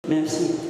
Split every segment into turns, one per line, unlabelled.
Merci.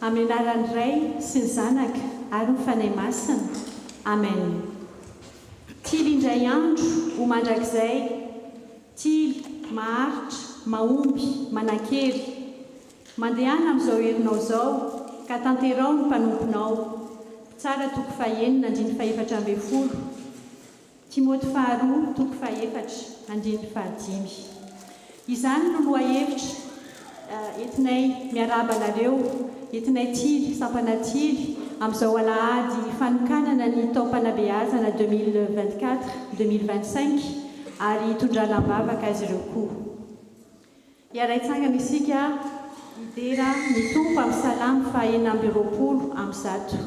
Amin'ny anaran'ny Ray sy ny Zanaka ary ny Fanahy Masina. Amen. Tily indray andro ho mandrakizay, tily maharitra, mahomby, manan-kery, mandehana amin'izao herinao izao ka tanterao ny mpanomponao tsara toko fahenina andiny faefatra ambe folo Timoty faharoa toko faefatra andiny fahadimy izany no lohahevitra entinay miaraba anareo entinay tily sampana tily amin'izao alahady fanokanana ny taom-panabeazana 2024-2025 ary tondranam-bavaka azy ireo koa iaraitsangana isika idera ny tompo amin'ny salamy fahaenina amby roapolo amin'ny zato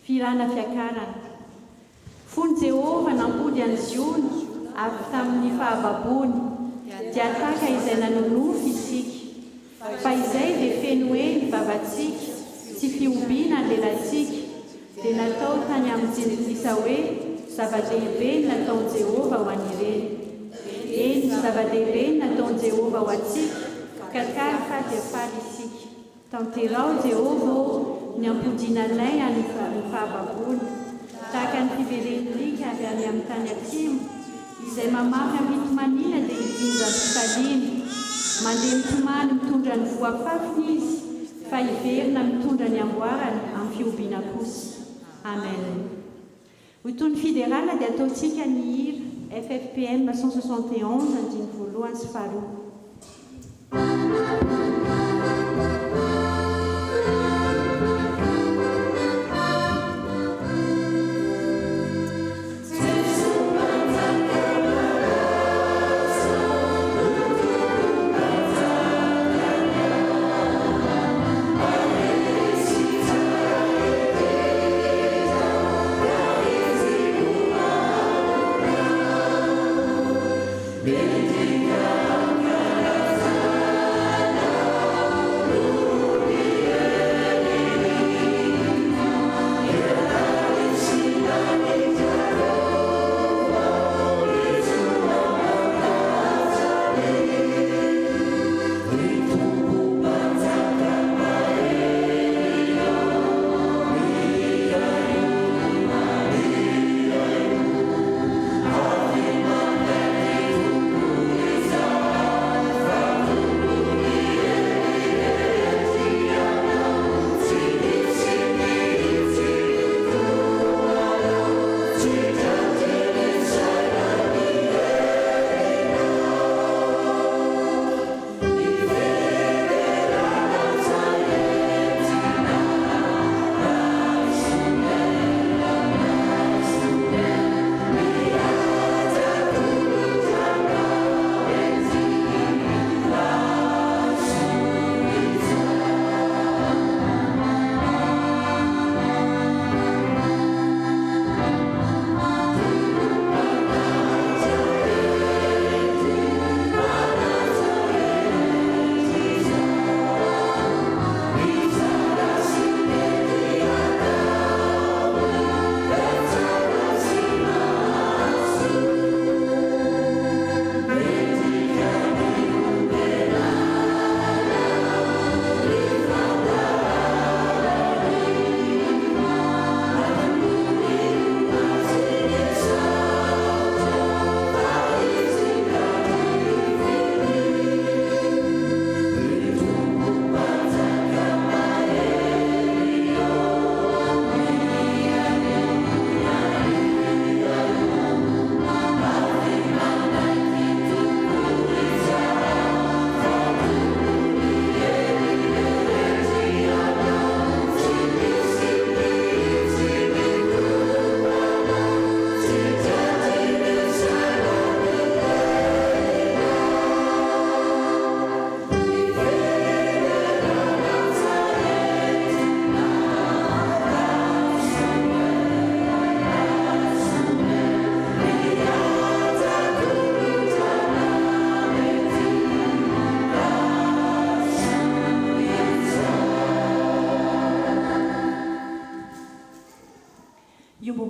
firana fiakarana fony Jehova nampody any Ziona avy tamin'ny fahababony dia taka izay nanonofy isika fa izay dia feno hoe ny vavantsika sy fiobiana ny lelantsika dia natao tany amin'ny jenikisa hoe zava-dehibe ny nataon'i Jehova ho an'ireny eny zava-dehibe ny nataon'i Jehova ho antsika ka faty afaly isika tanterao Jehova ny ampodinanay any fahababony tahaka ny fiverenilika avy any amin'ny tany atsimo izay mamaky amin'ny manina dia hidinja fitaliana mandeha mitomany mitondra ny voafafiny izy fa hiverina mitondra ny amboarany amin'ny fiobiana kosa amen ho toy ny fiderana dia ataontsika ny hira FFPM 171 andiny voalohany sy faharoa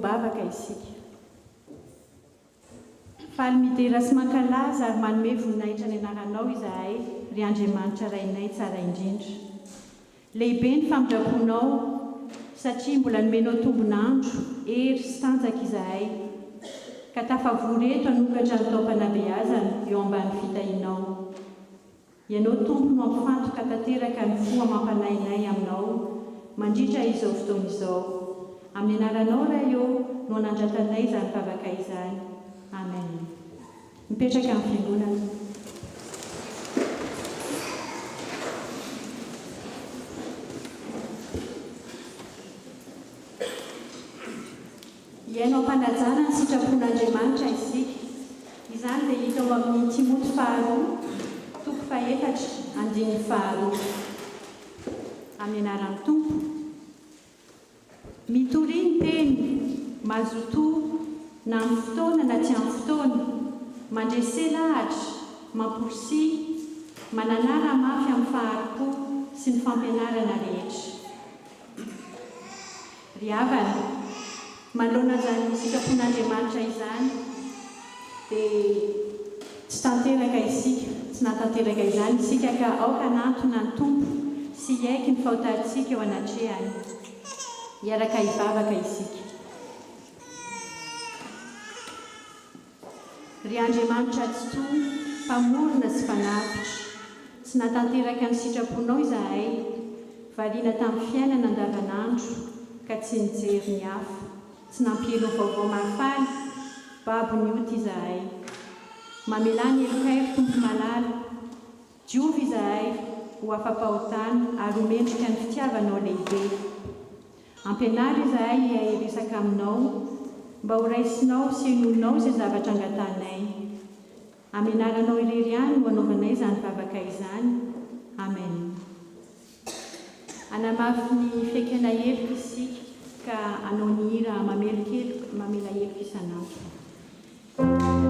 bavaka isika. Faly midera sy mankalaza ary manome voninahitra ny anaranao izahay, ry Andriamanitra rainay tsara indrindra. Lehibe ny famindraponao satria mbola nomenao tombonandro, hery sy tanjaka izahay, ka tafavory eto hanokatra ny taom-panabeazana eo ambany fitahinao. ianao tompo no ampifantoka tanteraka ny foa mampanainay aminao mandritra izao fotoana izao. Amin'ny anaranao raha eo no anandratanay izany vavaka izany. Amen. Mipetraka amin'ny fiangonana. Ianao mpanajana ny sitrapon'Andriamanitra isika. Izany dia hita ao amin'ny Timoty 2:4-5. Amin'ny anaran'ny Tompo. Mitoriany teny, mazotoa na amin'ny fotoana na tsy amin'ny fotoana, mandresy lahatra, mamporsi, mananara mafy amin'ny faharopo sy ny fampianarana rehetra. Ry havana, manoloana izany sitrapon'Andriamanitra izany dia tsy tanteraka isika, tsy natanteraka izany isika ka aoka nantona ny Tompo sy iaiky ny fahotarantsika eo anatrehany. Iaraka hivavaka isika. Ry Andriamanitra tsy toa, mpamorona sy mpanafitra, tsy natanteraka ny sitraponao izahay, variana tamin'ny fiainana andavanandro ka tsy nijery ny hafa, tsy nampielo vaovao mahafaly, babo ny ota izahay. Mamelany elokairo Tompo malala, diovy izahay ho afa-pahotana ary homendrika ny fitiavanao lehibe. Ampianary izahay hiresaka aminao, mba ho raisinao sy henonao izay zavatra angatanay. Amin'ny anaranao irery ihany no anaovanay izany vavaka izany. Amen. Anamafy ny fekena heloka isika ka anao ny hira mamela heloka isanandro.
Oh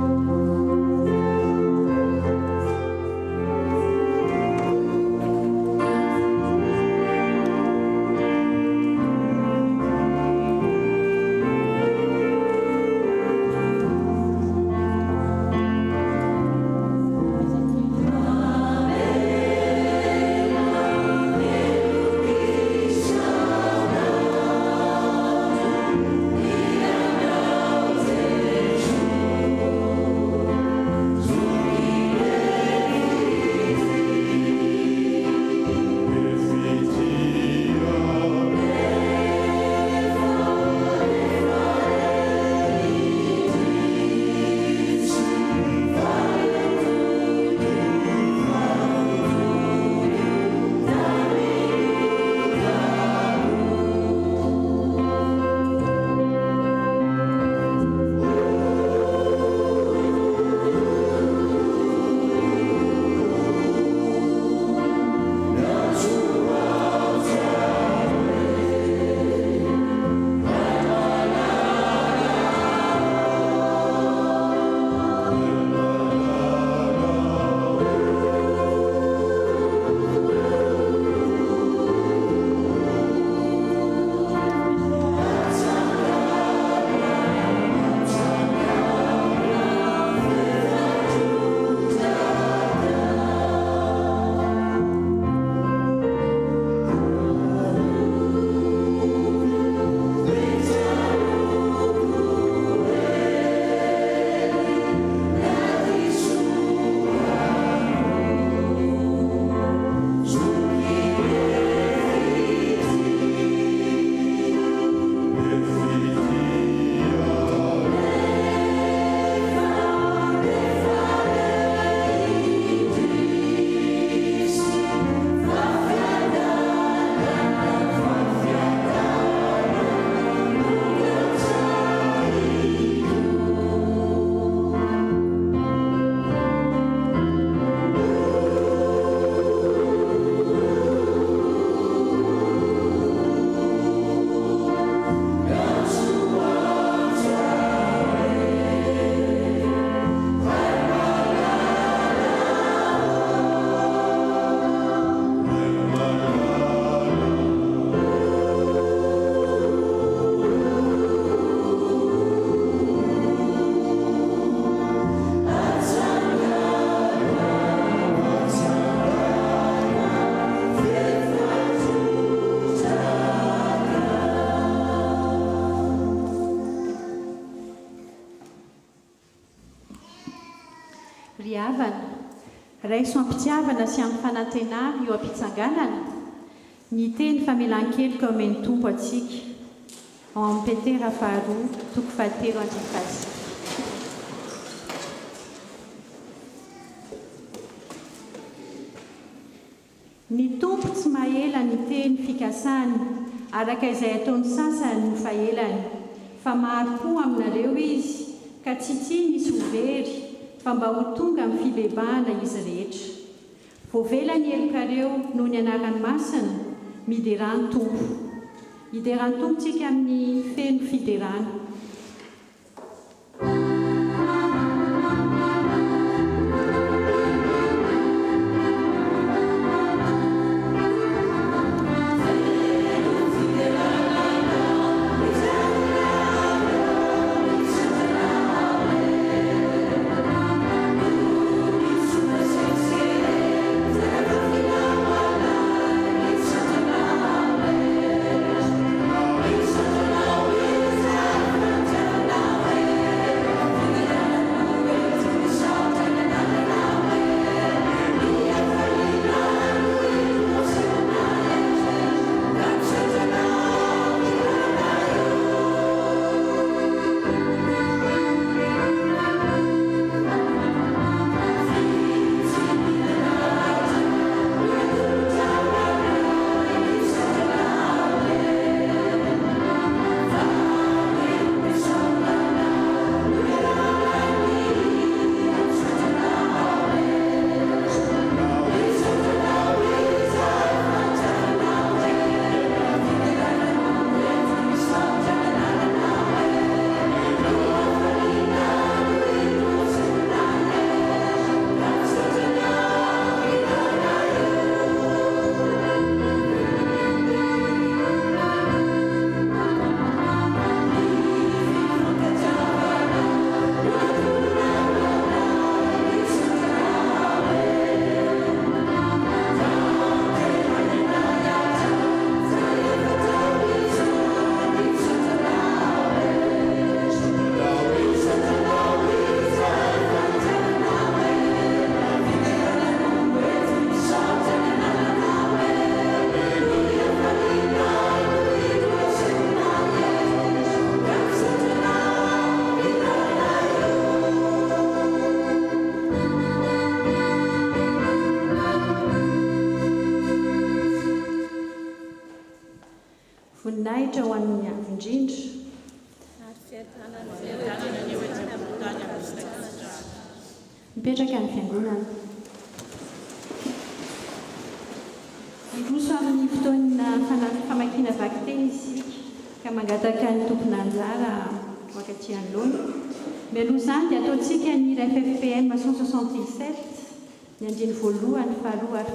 raiso ampitiavana sy amin'ny fanantenana eo ampitsanganana ny teny famelan-keloka omeny tompo atsika ao amin'ny Petera 2:7-8. Ny tompo tsy mahela ny teny fikasany araka izay ataony sasany no fahelany, fa maharo-po aminareo izy ka tsy nisy overy fa mba ho tonga amin'ny fibebahana izy rehetra. Voavelany elokareo noho ny anarany masina miderany tompo. Hiderany tompontsika amin'ny feno fiderana. Voninahitra ho an'ny avindrindra. Mipetraka ny fiangonana. Roso amin'ny fotoana famakiana vaky teny isika ka mangataka ny tompona anjara wakati anoloana. Mialoha izany dia ataontsika ny FFPM 167 ny 1, 2, 3 ary 4.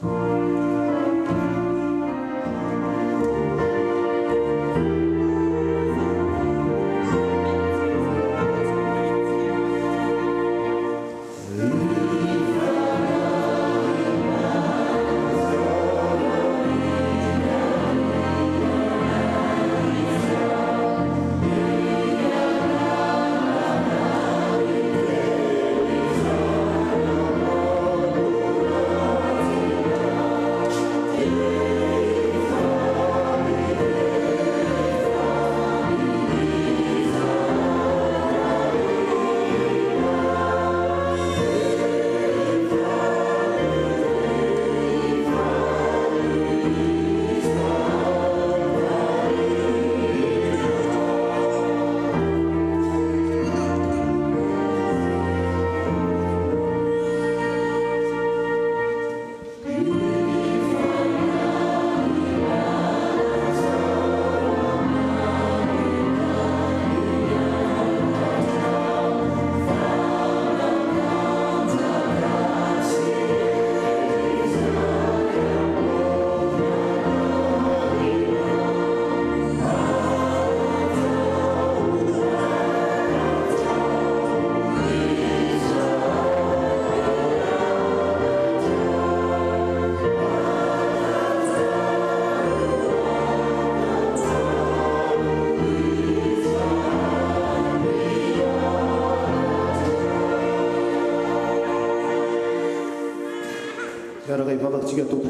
Oh, antsika tompo.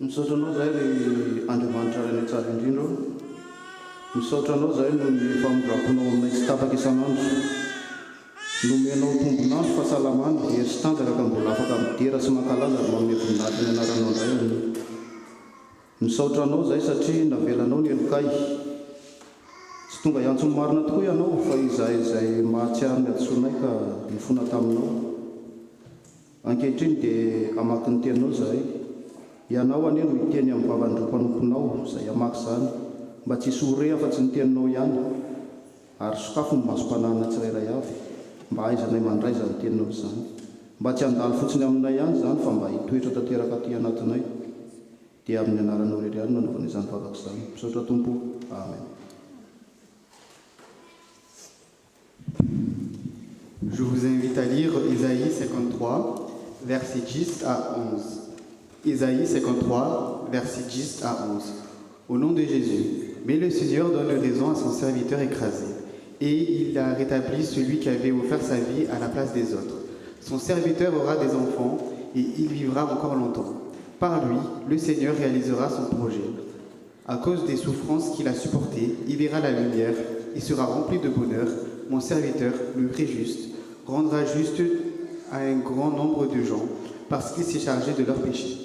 Misaotra anao zahay ry Andriamanitra ray ny tsara indrindra. Misaotra anao zahay no ny famondraponao aminay tsy tapaka isan'andro. Nomenao tombonandro fahasalamana hery sy tanjaka ka mbola afaka midera sy mankalaza ary manome voninahitra ny anaranao indray. Misaotra anao zahay satria navelanao ny elokay. Tsy tonga iantsony marina tokoa ianao fa izahay izay mahatsiaro ny adisonay ka nifona taminao. Ankehitriny dia amaky ny teninao zahay. Ianao anie no hiteny amin'ny vavandro mpanomponao izay amaky izany mba tsy hisy ore afa-tsy ny teninao ihany ary sokafo ny maso-panahina tsirairay avy mba haizanay mandray izany teninao izany, mba tsy handalo fotsiny aminay ihany izany fa mba hitoetra tanteraka aty anatinay. Dia amin'ny anaranao irery ihany nanaovana izany vavaka izany. Misaotra Tompo. Amen.
Je vous invite à lire Isaïe 53, versets 10 à 11. Isaïe 53, versets 10 à 11. Au nom de Jésus, mais le Seigneur donne raison à son serviteur écrasé, et il a rétabli celui qui avait offert sa vie à la place des autres. Son serviteur aura des enfants, et il vivra encore longtemps. Par lui, le Seigneur réalisera son projet. À cause des souffrances qu'il a supportées, il verra la lumière, il sera rempli de bonheur. Mon serviteur, le vrai juste, rendra juste à un grand nombre de gens, parce qu'il s'est chargé de leurs péchés.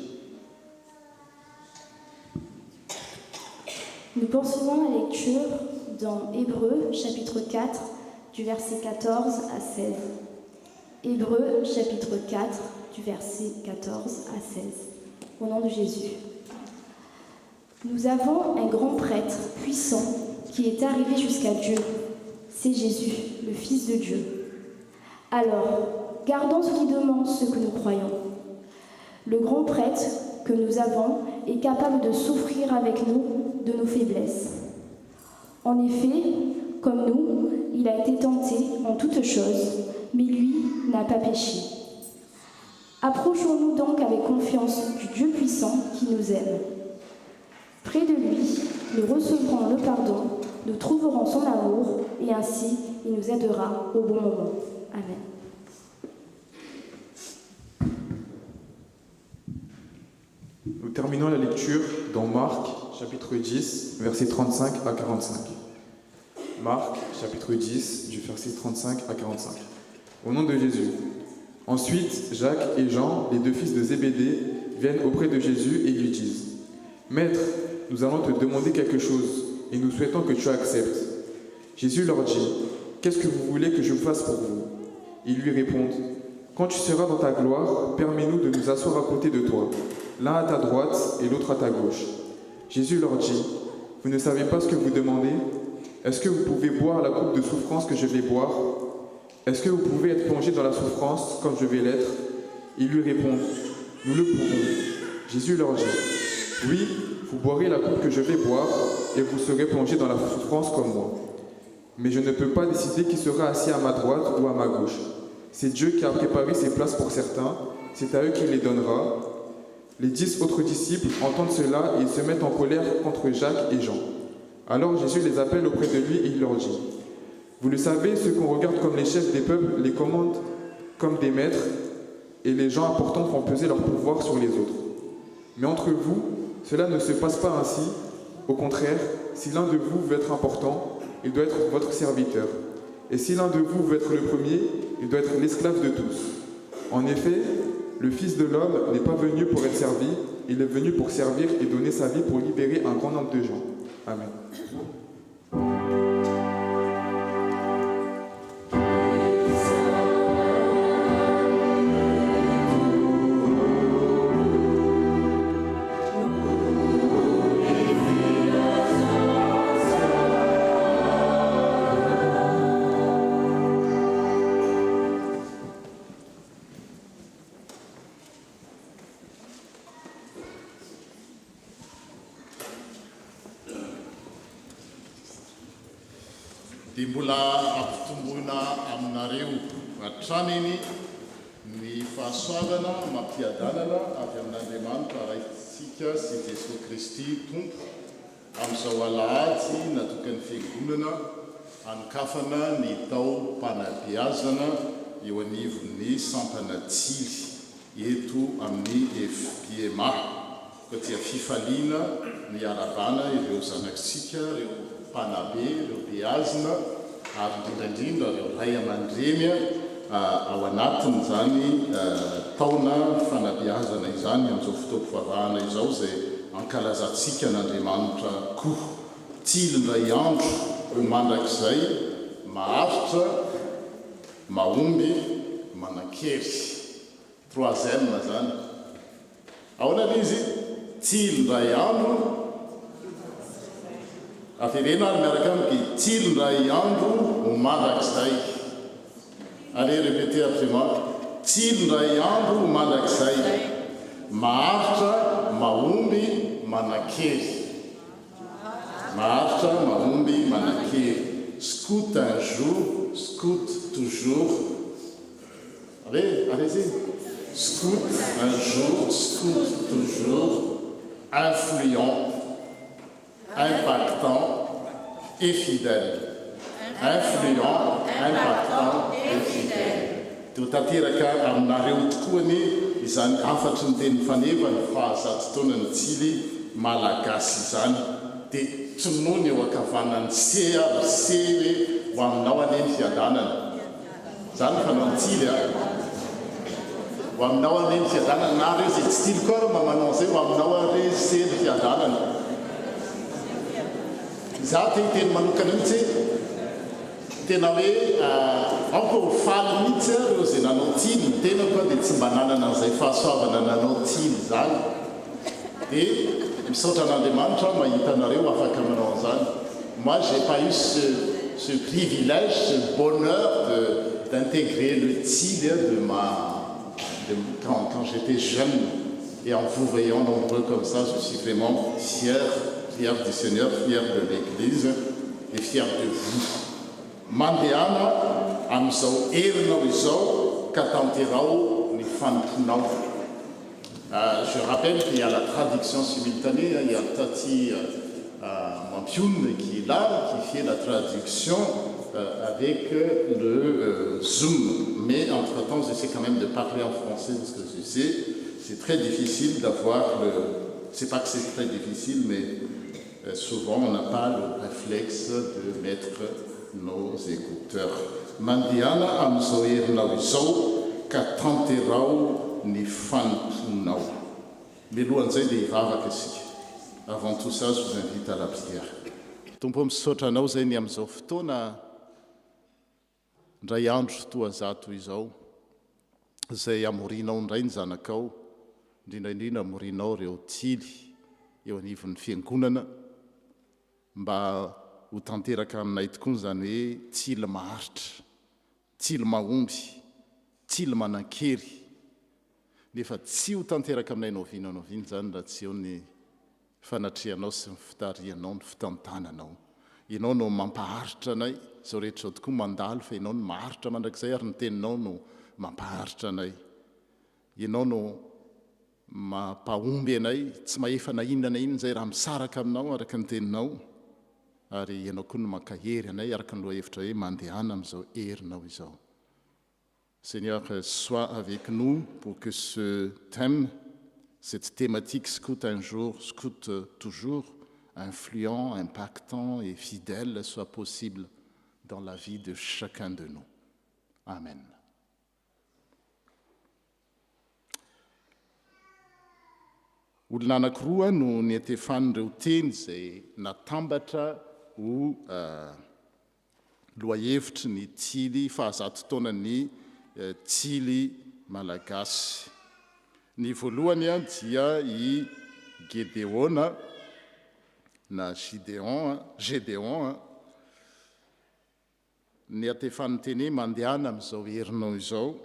Nous poursuivons la lecture dans Hébreux, chapitre 4, du verset 14 à 16. Hébreux, chapitre 4, du verset 14 à 16. Au nom de Jésus. Nous avons un grand prêtre puissant qui est arrivé jusqu'à Dieu. C'est Jésus, le Fils de Dieu. Alors, gardons solidement ce que nous croyons. Le grand prêtre que nous avons est capable de souffrir avec nous de nos faiblesses. En effet, comme nous, il a été tenté en toutes choses, mais lui n'a pas péché. Approchons-nous donc avec confiance du Dieu puissant qui nous aime. Près de lui, nous recevrons le pardon, nous trouverons son amour, et ainsi il nous aidera au bon moment. Amen.
Nous terminons la lecture dans Marc, chapitre 10, versets 35 à 45. Marc, chapitre 10, du verset 35 à 45. Au nom de Jésus. Ensuite, Jacques et Jean, les deux fils de Zébédée, viennent auprès de Jésus et lui disent : « Maître, nous allons te demander quelque chose, et nous souhaitons que tu acceptes. » Jésus leur dit : « Qu'est-ce que vous voulez que je fasse pour vous ?» Ils lui répondent : « Quand tu seras dans ta gloire, permets-nous de nous asseoir à côté de toi, l'un à ta droite et l'autre à ta gauche. » Jésus leur dit : « Vous ne savez pas ce que vous demandez ? Est-ce que vous pouvez boire la coupe de souffrance que je vais boire ? Est-ce que vous pouvez être plongé dans la souffrance comme je vais l'être ? » Ils lui répondent : « Nous le pouvons. » Jésus leur dit : « Oui, vous boirez la coupe que je vais boire, et vous serez plongé dans la souffrance comme moi. Mais je ne peux pas décider qui sera assis à ma droite ou à ma gauche. C'est Dieu qui a préparé ces places pour certains, c'est à eux qu'il les donnera. » Les 10 autres disciples entendent cela et ils se mettent en colère contre Jacques et Jean. Alors Jésus les appelle auprès de lui et il leur dit : « Vous le savez, ceux qu'on regarde comme les chefs des peuples les commandent comme des maîtres, et les gens importants font peser leur pouvoir sur les autres. Mais entre vous, cela ne se passe pas ainsi. Au contraire, si l'un de vous veut être important, il doit être votre serviteur. Et si l'un de vous veut être le premier, il doit être l'esclave de tous. En effet, le Fils de l'homme n'est pas venu pour être servi, il est venu pour servir et donner sa vie pour libérer un grand nombre de gens. » Amen.
dia mbola ampitomboina aminareo atraniny ny fahasoavana mampiadanana avy amin'Andriamanitra raitsika sy Jesosy Kristy tompo amin'izao alahady natokany fiangonana anikafana ny tao mpanabeazana eo anivon'ny sampana tsily eto amin'ny FPMA ka tia fifaliana ny arabana ireo zanaksika reo mpanabe reo beazina ary indrindraindrindra reo ray aman-dreny ao anatiny zany taona fanabeazana izany amin'izao fotoam-pivavahana izao zay ankalazantsika n'Andriamanitra koa tilindray andro ho mandrakizay maharitra mahomby manan-kery troisième zany ahoana izy tilindray andro aferena ary miaraka aminy tilindray andro ho mandrakizay allez répéter après moi tilindray andro ho mandrakizay maharitra mahomby manan-kery maharitra mahomby manan-kery scout un jour scout toujours allez-y scout un jour scout toujours influent impactant et fidèle influent impactant et fidèle totanteraka aminareo tokoa ny izany afatry ny teny faneva ny fahazato taona ny tily malagasy izany dia tsy nono eo akavanany sea hoe ho aminao aneny fiadanana zany fanao ny tily ho aminao aneny fiadanana na reo zay tsy tily koa raha manao zay ho aminao are sely fiadanana za teny manokana mihitsy tena hoe aoko faly mihitsy reo zay nanao tily ny tena koa dia tsy mba nanana an'izay fahasoavana nanao tily zany dia misaotra an'Andriamanitra mahita anareo afaka manao an'izany moi j'ai pas eu ce privilège ce bonheur d'intégrer le tyle quand j'étais jeune et en vous voyant nombreux comme ça je suis vraiment fier du Seigneur, fier de l'Église et fier de vous. Mandehana amin'izao herinao izao ka tanterao ny fanontonao. Je rappelle qu'il y a la traduction simultanée, il y a Tati Mampioun qui est là, qui fait la traduction avec le Zoom. Mais entre-temps, j'essaie quand même de parler en français parce que je sais, c'est très difficile d'avoir le... C'est pas que c'est très difficile, mais souvent on n'a pas le réflexe de mettre nos écouteurs. Mandiana am'izao herinao izao ka tanterao ny fanontonao. Mialohan'izay dia hivavaka isika. Avant tout ça, je vous invite à la prière. Tompo misaotra anao zay ny amin'izao fotoana ndray andro toa zato izao zay amorinao ndray ny zanakao indrindraindrindra amorinao reo tily eo anivon'ny fiangonana mba ho tanteraka aminay tokoa zany hoe tily maharitra tily mahomby tily manan-kery nefa tsy ho tanteraka aminay novinao zany raha tsy eo ny fanatrehanao sy ny fitarianao ny fitantananao ianao no mampaharitra anay zao rehetra zao tokoa mandalo fa ianao no maharitra mandrakizay ary ny teninao no mampaharitra anay ianao no mampahomby anay tsy mahefa na inona na inona zay raha misaraka aminao araka ny teninao ary ianao koa no mankahery anay araka ny lohahevitra hoe mandehana amin'izao herinao izao. Seigneur, sois avec nous pour que ce thème, cette thématique scout un jour, scout toujours, influent, impactant et fidèle soit possible dans la vie de chacun de nous. Amen. Olona anankiroa no nietefan'ireo teny zay natambatra ho lohahevitry ny tily fahazato taona ny tily malagasy. Ny voalohany dia i Gédéon na Gédéon ny atefan'ny teny mandehana amin'izao herinao izao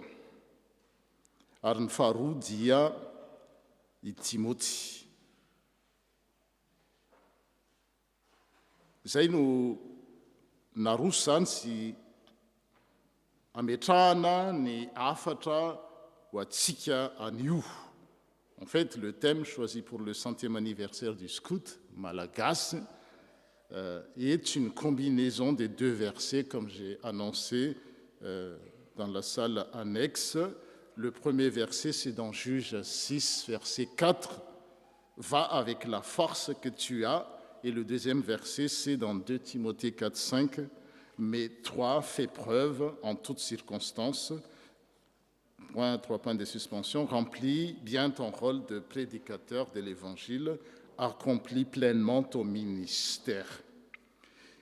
ary ny faharoa dia i Timoty. Izay no naroso zany sy ametrahana ny afatra ho antsika anio. En fait, le thème choisi pour le 100e anniversaire du scout malagasy est une combinaison des deux versets, comme j'ai annoncé dans la salle annexe, Le premier verset, c'est dans Juge 6, verset 4. Va avec la force que tu as. Et le deuxième verset, c'est dans 2 Timothée 4, 5. Mais toi, fais preuve en toutes circonstances. 3 points de suspension. Remplis bien ton rôle de prédicateur de l'Évangile. Accomplis pleinement ton ministère.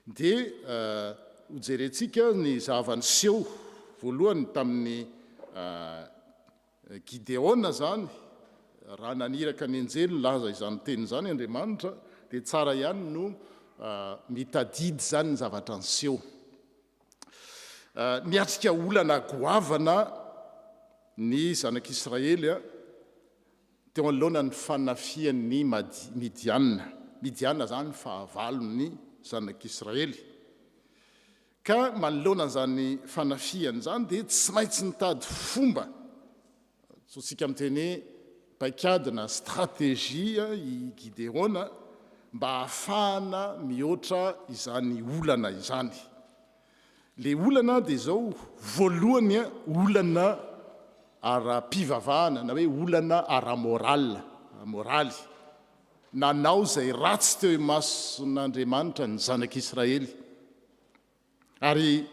Dia hojerentsika ny zava-niseho voalohany tamin'ny Gideona zany, raha naniraka ny anjely laza izany teny zany Andriamanitra, dia tsara ihany no mitadidy zany ny zavatra niseho. Niatrika olana goavana ny zanak'Israely teo anoloana ny fanafian'ny Midiana. Midiana zany fahavalony zanak'Israely. Ka manoloana zany fanafiany zany dia tsy maintsy nitady fomba, tsika miteny paikady na stratégie i Gideona mba ahafahana mihoatra izany olana izany. Le olana dia zao voalohany olana ara-pivavahana na hoe olana ara-moraly. Nanao zay ratsy teo imason'Andriamanitra ny zanak'Israely. Ary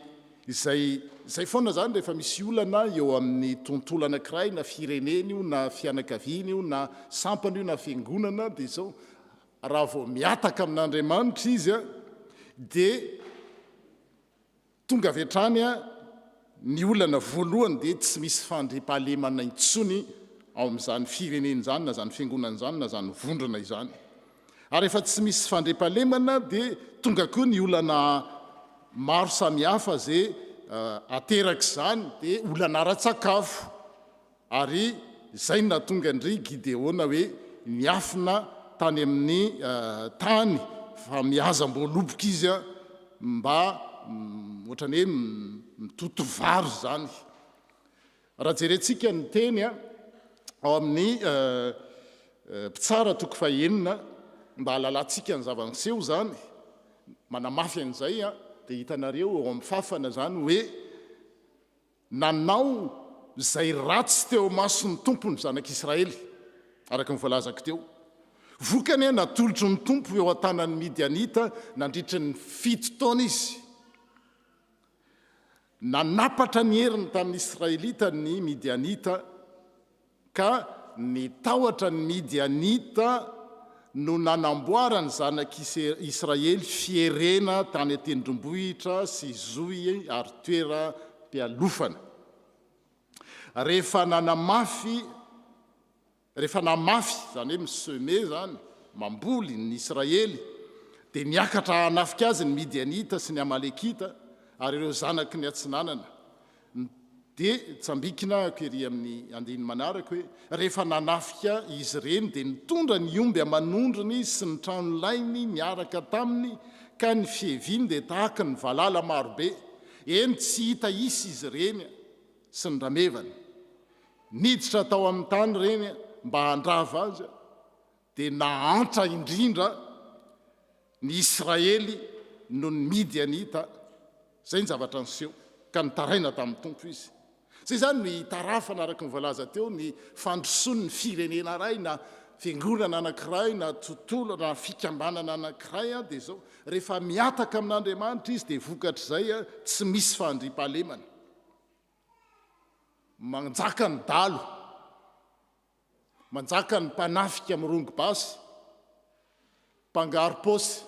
izay foana zany rehefa misy olana eo amin'ny tontolo anankiray na fireneny io na fianakaviana io na sampana io na fiangonana, dia zao raha vao miataka amin'Andriamanitra izy dia tonga avy hatrany ny olana voalohany dia tsy misy fandriampahalemana intsony ao amin'izany fireneny zany na zany fiangonana zany na zany vondrona izany. Ary efa tsy misy fandriampahalemana dia tonga koa ny olana maro samihafa zay ateraka izany dia olana ara-tsakafo. Ary izay nahatonga andry Gideona hoe miafina tany amin'ny tany fa miazam-boaloboka izy mba ohatrany hoe mitoto vary zany. Raha jerentsika ny teny ao amin'ny Pitsara 9 mba halalantsika ny zava-niseho zany, manamafy an'izay dia hitanareo ao amin'ny fafana zany hoe nanao zay ratsy teo mason'ny tompony zanak'Israely, araka ny voalazako teo. Vokany natolotry ny tompo eo an-tanan'ny Midianita nandritry ny 7 taona izy. Nanapatra ny heriny tamin'ny Israelita ny Midianita, ka nitahotra ny Midianita no nanamboarany zanak'Israely fierena tany an-tendrombohitra sy zohy ary toeram-pialofana. Rehefa namafy zany hoe miseme zany mamboly ny Israely, dia niakatra hanafika azy ny Midianita sy ny Amalekita ary ireo zanaky ny atsinanana. Dia tsambikina kery amin'ny andiny manaraka hoe rehefa nanafika izy ireny dia nitondra ny omby amanondrony sy ny tranolainy niaraka taminy, ka ny fiheviany dia tahaka ny valala marobe. Eny tsy hita isy izy ireny sy ny ramevany. Niditra tao amin'ny tany ireny mba handrava azy, dia nahantra indrindra ny Israely no ny Midianita. Zay ny zavatra niseho ka nitaraina tamin'ny tompo izy. Zay zany ny tarafana araka ny voalaza teo ny fandrosoany ny firenena ray na fiangonana anankiray na tontolo na fikambanana anankiray dia zao rehefa miataka amin'Andriamanitra izy dia vokatra zay tsy misy fandriampahalemana. Manjaka ny dalo, manjaka ny mpanafika mirongo basy, mpangaro paosy,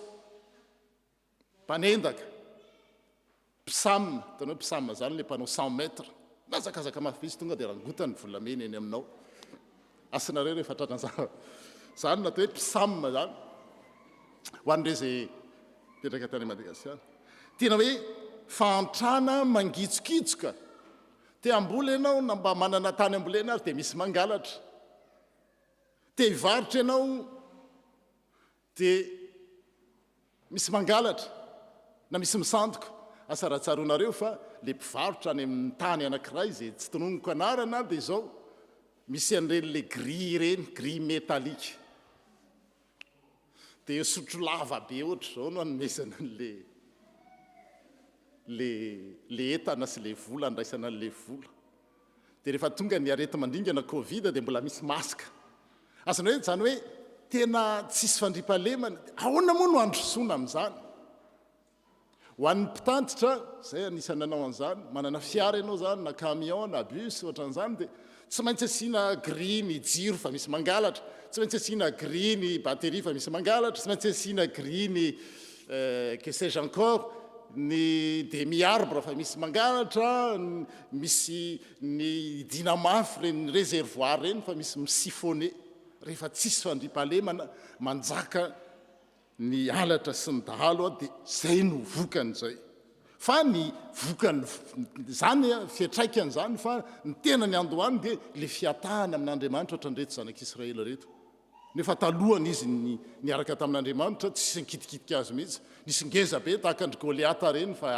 mpanendaka, mpisamina, tana hoe mpisamina zany le mpanao 100 mètres, nazakazaka mafy izy tonga dia rangotany volamena eny aminao. Asinareo rehefa tratran'izany zany natao hoe mpisamina zany ho an'ireo zay petraka tany Madagasikara. Tena hoe fantrana mangitsokitsoka. Te amboly ianao na mba manana tany ambolena ary dia misy mangalatra. Te hivarotra ianao dia misy mangalatra na misy misandoka. Asaratsaronareo fa le mpivarotra any amin'ny tany anankiray zay tsy tononoko anarana dia zao misy an'ireny le gris ireny, gris métallique. Dia sotro lava be ohatra zao no anomezana le entana sy le vola, andraisana an'le vola. dia rehefa tonga ny areta mandringana covid dia mbola misy maska azany hoe zany hoe tena tsisy fandriampahalemana ahoana moa no androsoana amin'izany ho an'ny mpitantitra zay anisany anao an'izany manana fiara ianao zany na camion na bus ohatran'izany dia tsy maintsy asiana gris ny jiro fa misy mangalatra tsy maintsy asiana gris ny batterie fa misy mangalatra tsy maintsy asiana gris ny que sais-je encore ny demi-arbre fa misy mangalatra misy ny dynamafy reny réservoir reny fa misy misifone rehefa tsisy fandriampahalemana manjaka ny alatra sy ny dahalo dia zay no vokany zay fa ny vokany zany fiatraikan'izany fa ny tena ny andohany dia le fiatahana amin'Andriamanitra ohatran'ireto zanak'Israely reto nefa talohany izy niaraka tamin'Andriamanitra tsisy nikitikitika azy mihitsy nisy ngeza be tahaka andry Goliata reny fa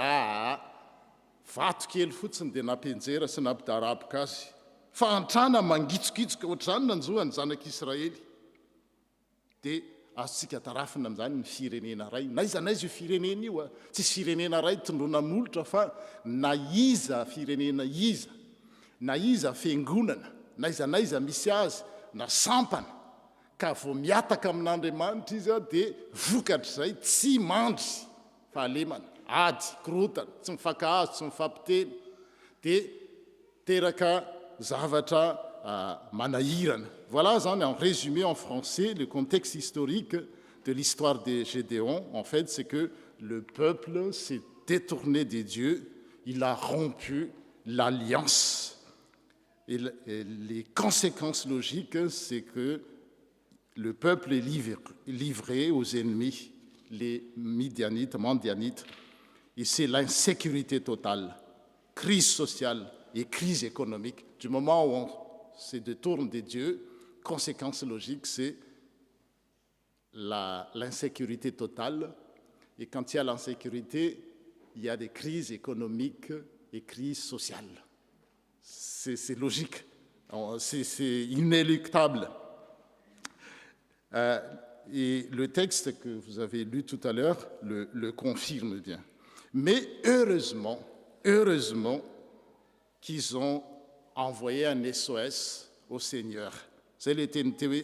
vato kely fotsiny dia nampenjera sy nampidaraboka azy fa antrana mangitsokitsoka ohatr'izany nanjohany zanak'Israely dia azontsika tarafina amin'izany ny firenena ray naiza io firenena io tsisy firenena ray tondrona n'olotra fa na iza firenena iza na iza fiangonana naiza misy azy na sampana ka vo miataka amin'Andriamanitra izy dia vokatra zay tsy mandry fahalemana ady korotana tsy mifakahazo tsy mifampiteny dia teraka zavatra manahirana. Voilà, en résumé en français, le contexte historique de l'histoire de Gédéon, en fait, c'est que le peuple s'est détourné des dieux, il a rompu l'alliance. Et les conséquences logiques, c'est que le peuple est livré aux ennemis, les Midianites, Mandianites, et c'est l'insécurité totale, crise sociale et crise économique. Du moment où on se détourne des dieux, conséquence logique, c'est l'insécurité totale. Et quand il y a l'insécurité, il y a des crises économiques et crises sociales. C'est logique, c'est inéluctable. Et le texte que vous avez lu tout à l'heure le confirme bien. Mais heureusement qu'ils ont envoyé un SOS au Seigneur. Zay le teny teo hoe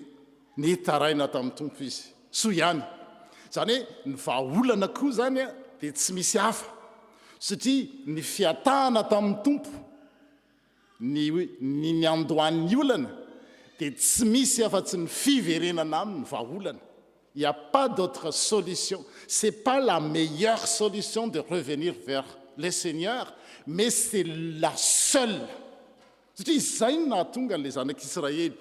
nitaraina tamin'ny tompo izy soa ihany zany hoe ny vahaolana koa zany dia tsy misy hafa satria ny fiatahana tamin'ny tompo ny andohan'ny olana dia tsy misy afa-tsy ny fiverenana aminy vahaolana. Il n'y a pas d'autre solution. Ce n'est pas la meilleure solution de revenir vers le Seigneur, mais c'est la seule. Satria izay no nahatonga n'ilay zanak'Israely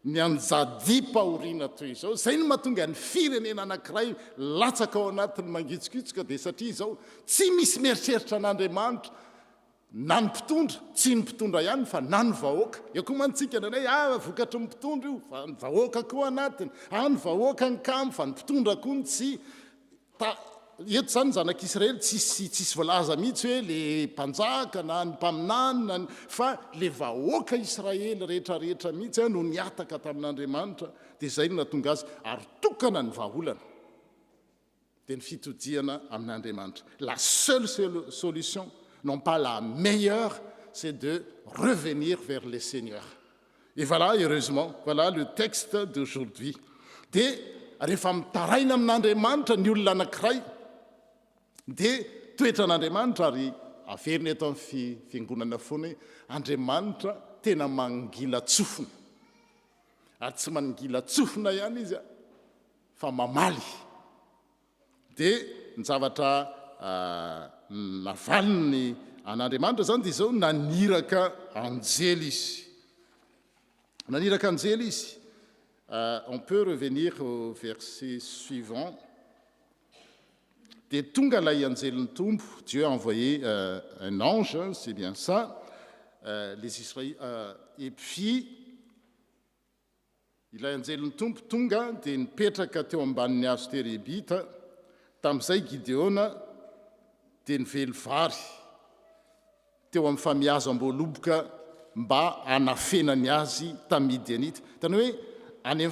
ny anjady-pahoriana toy izao, izay no mahatonga ny firenena anankiray latsaka ao anatiny mangitsikitsoka dia satria izao tsy misy mieritreritra an'Andriamanitra na ny mpitondra, tsy ny mpitondra ihany fa na ny vahoaka. Eo koa mantsika nanay vokatry ny mpitondra io fa ny vahoaka koa anatiny, ny vahoaka ny kamo fa ny mpitondra koa ny tsy eto zany zanak'Israely tsisy voalaza mihitsy hoe le mpanjaka na ny mpaminany fa le vahoaka Israely rehetrarehetra mihitsy no niataka tamin'Andriamanitra dia izay no natonga azy ary tokana ny vahaolana dia ny fitodiana amin'Andriamanitra. La seule solution, non pas la meilleure, c'est de revenir vers le Seigneur. Et voilà, heureusement, voilà le texte d'aujourd'hui. Dia rehefa mitaraina amin'Andriamanitra ny olona anankiray dia toetra an'Andriamanitra ary averina eto amin'ny fiangonana foana hoe Andriamanitra tena mangila tsofina ary tsy mangila tsofina ihany izy fa mamaly. Dia ny zavatra navaliny an'Andriamanitra zany dia izao naniraka anjely izy. Naniraka anjely izy. On peut revenir au verset suivant. Dia tonga lay anjeliny tompo, Dieu a envoyé un ange, c'est bien ça, les Israélites. Et puis, ilay anjeliny tompo tonga dia nipetraka teo ambanin'ny hazo terebita tamin'izay Gideona dia nively vary teo amin'ny famihazo am-boaloboka mba hanafenany azy tamin'ny Midianita. Tany hoe any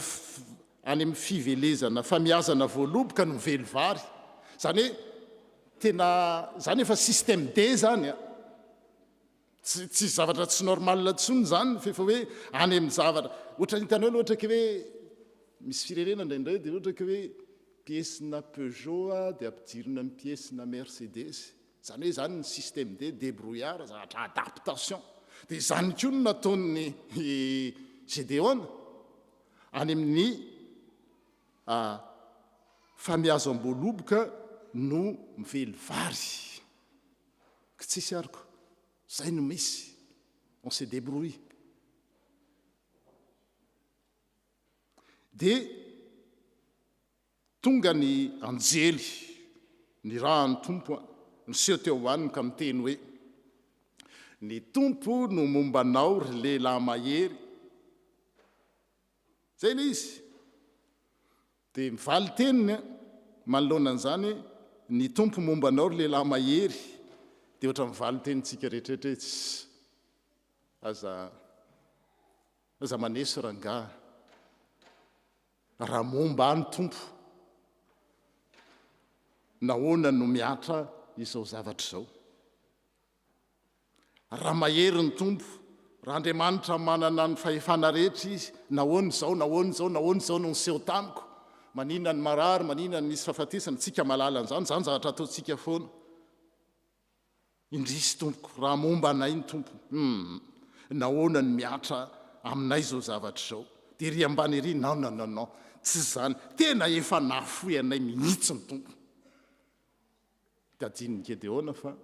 amin'ny fivelezana famihazana voaloboka no mively vary. Zany hoe tena zany efa système D zany tsy zavatra tsy normal tsony zany fefa hoe any amin'ny zavatra ohatra hitanao ohatra ke hoe misy firenena indraindray dia ohatra ke hoe piesina Peugeot dia ampidirina amin'ny piesina Mercedes zany hoe zany ny système de débrouillard zavatra adaptation dia zany koa no nataony Gédéon any amin'ny famihazo am-boaloboka no mively vary ka tsisy ariko zay no misy on se débrouille dia tonga ny anjely ny rahan'ny tompo niseho teo hoaniny ka miteny hoe ny tompo no mombanao ry lehilahy mahery zay le izy dia mivaly teniny manoloana an'izany ny tompo mombanao ry lehilahy mahery dia ohatra mivaly tenintsika rehetrarehetra aza maneso rangaha raha momba any tompo nahoana no miatra izao zavatra izao raha mahery ny tompo raha Andriamanitra manana ny fahefana rehetra izy nahoana izao no niseho tamiko maninona ny marary maninona ny misy fahafatesana tsika malala an'izany zany zavatra ataontsika foana indrisy tompoko raha momba anay ny tompo nahoana ny miatra aminay zao zavatra izao dia ry ambany ery non tsy zany tena efa nafoy anay mihitsy ny tompo tadiany Gédéon fa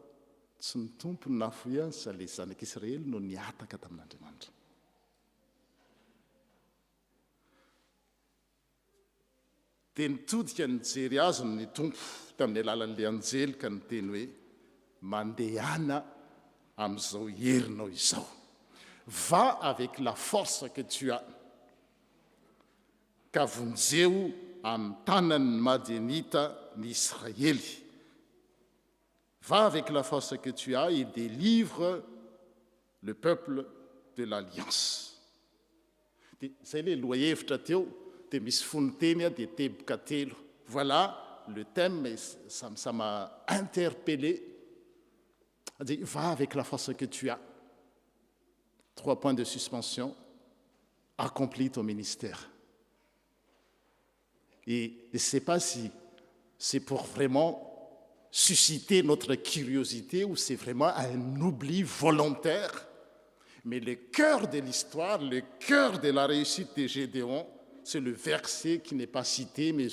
tsy ny tompo ny nafoy azy sa le zanak'Israely no niataka tamin'Andriamanitra dia nitodika nijery azy ny tompo tamin'ny alalan'ilay anjely ka niteny hoe mandehana amin'izao herinao izao va avec la force que tu as ka vonjeo amin'ny tanan'ny Madianita ny Israely va avec la force que tu as et délivre le peuple de l'alliance dia zay le lohahevitra teo dia misy fonoteny dia teboka telo voilà le thème mais ça m'a interpellé dit va avec la force que tu as 3 points de suspension accomplis ton ministère et je ne sais pas si c'est pour vraiment susciter notre curiosité ou c'est vraiment un oubli volontaire mais le cœur de l'histoire le cœur de la réussite de Gédéon c'est le verset qui n'est pas cité mais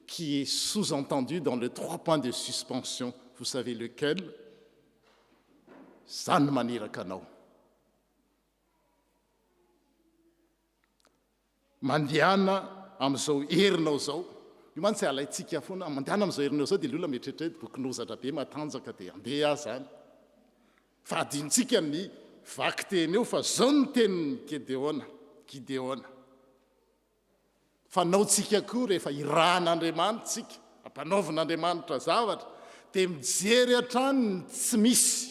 qui est sous-entendu dans les 3 points de suspension vous savez lequel zany maniraka anao mandehana amin'izao herinao zao io man tsy alaitsika foana mandehana amin'izao herinao zao dia le olona mieritreritra bokinozatra be matanjaka dia andeha zany fa adintsika ny vaky teny eo fa zao ny tenin'ny Gideona fanaotsika koa rehefa irahan'Andriamanitra tsika ampanaovan'Andriamanitra zavatra dia mijery hatrany tsy misy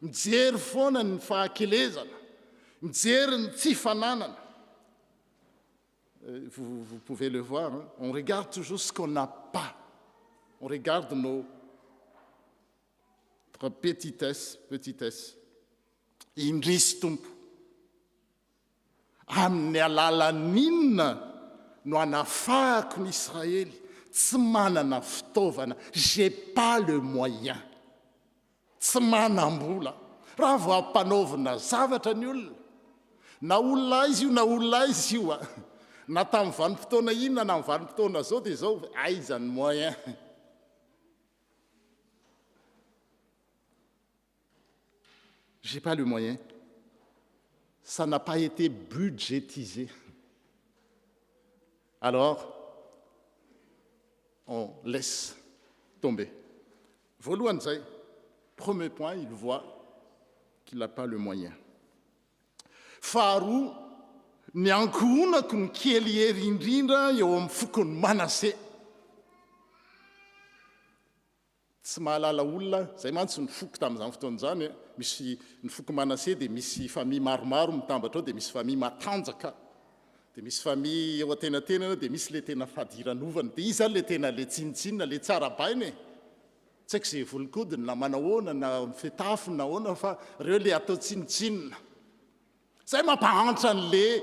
mijery foana ny fahakelezana mijery ny tsy fananana vous pouvez le voir hein? On regarde toujours ce qu'on n'a pas on regarde notre petitesse indrisy tompo amin'ny alalan'inona no anafahako ny Israely tsy manana fitaovana j'ai pas le moyen tsy manam-bola raha vao ampanaovina zavatra ny olona na olona izy io na tamin'ny vanim-potoana inona na amin'ny vanim-potoana zao dia zao aiza ny moyen j'ai pas le moyen ça n'a pas été budgétisé alors on laisse tomber voalohany zay premier point il voit qu'il n'a pas le moyen faharoa ny ankohonako ny kely hery indrindra eo amin'ny fokony Manase tsy mahalala olona zay mantsy ny foko tamin'izany fotoan'izany misy ny foko Manase dia misy famille maromaro mitambatra ao dia misy famille matanjaka dia misy famille eo an-tenatenana dia misy le tena fadiran'ovana dia izy zany le tena le tsinitsinina le tsara baina tsy haiko izay volokodiny na manahoana na fetafiny na hoana fa reo le atao tsinitsinina zay mampahantra n'le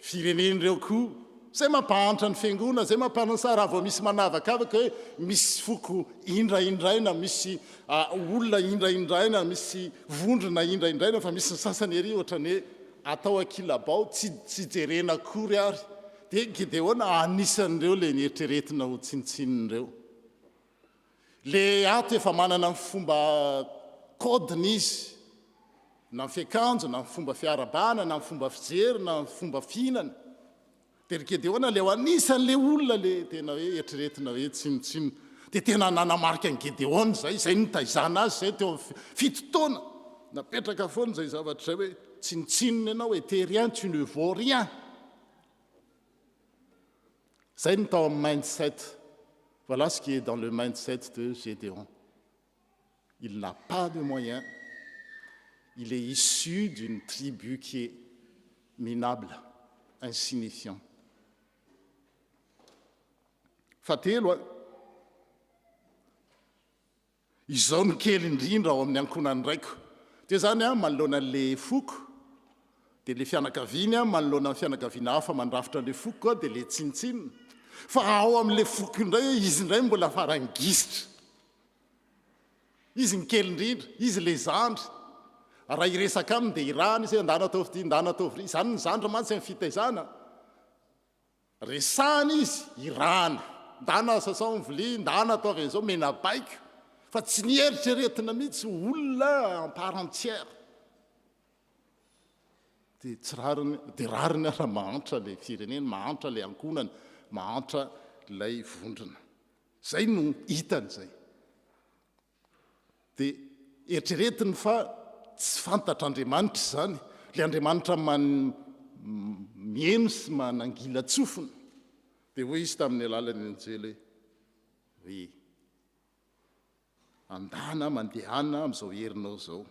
firenen'ireo koa zay mampahantra ny fiangonana zay mampanasara vao misy manavakavaka hoe misy foko indraindraina misy olona indraindraina misy vondrona indraindraina fa misy ny sasany ery ohatrany hoe atao akilabao tsy jerena kory ary dia Gideona anisan'ireo le nieritreretina ho tsinitsinireo le ato efa manana ny fomba kodiny izy na ny fiakanjo na ny fomba fiarabana na ny fomba fijery na ny fomba fihinana dia ry Gideona le ho anisan'le olona le tena hoe eritreretina hoe tsinitsinina dia tena nanamarika ny Gideona zay nitaizana azy zay teo fitotoana napetraka foana zay zavatra zay hoe tsinitsinina ianao et t'es rien tu ne vaux rien zay ny tao amin'ny mindset. Voilà ce qui est dans le mindset de Gédéon. Il n'a pas de moyens. Il est issu d'une tribu qui est minable, insignifiant. Fahatelo izao no kely indrindra ao amin'ny ankonany raiko. Dia zany manoloana an'le foko, dia le fianakaviany manoloana amin'ny fianakaviana hafa mandrafitra an'le foko dia le tsinitsinina. Fa ao amin'le foko indray izy indray mbola farangisitra izy ny kely indrindra izy le zandry raha iresaka aminy dia irana izy andana ataovy ty ndana ataovy ry izany ny zandry mantsy amin'ny fitaizana resahana izy irana ndana sasao ny vilia ndana ataovy an'izao menabaiko fa tsy nieritreretina mihitsy olona en part entière dia tsy rariny raha mahantra le firenena mahantra le ankonana mahantra lay vondrona zay no hitany zay dia eritreretiny fa tsy fantatra Andriamanitra zany le Andriamanitra mieno sy manangila tsofina dia hoy izy tamin'ny alalan'ny anjely hoe andana mandehana amin'izao herinao zao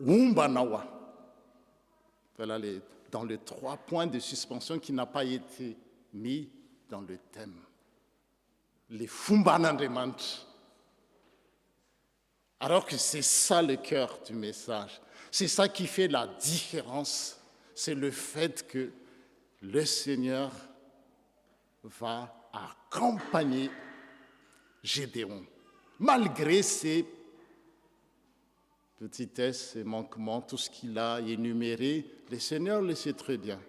ombanao aho voilà dans les 3 points de suspension qui n'a pas été mis dans le thème. Les fumbanandremantre. Alors que c'est ça le cœur du message. C'est ça qui fait la différence. C'est le fait que le Seigneur va accompagner Gédéon. Malgré ses petitesses, ses manquements, tout ce qu'il a énuméré, le Seigneur le sait très bien.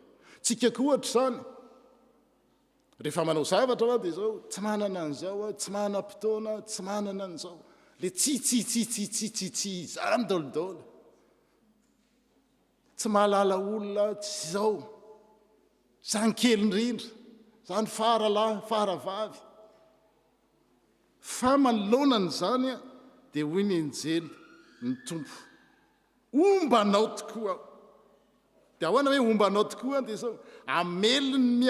Rehefa manao zavatra dia zao tsy manana an'izao tsy manana mpitona tsy manana an'izao le tsi zany dolidoly tsy mahalala olona tsy zao zany kely indrindra zany faralahy faravavy fa manoloanany zany dia hoy ny anjely ny tompo ombanao tokoa dia ahoana hoe ombanao tokoa dia zao ameliny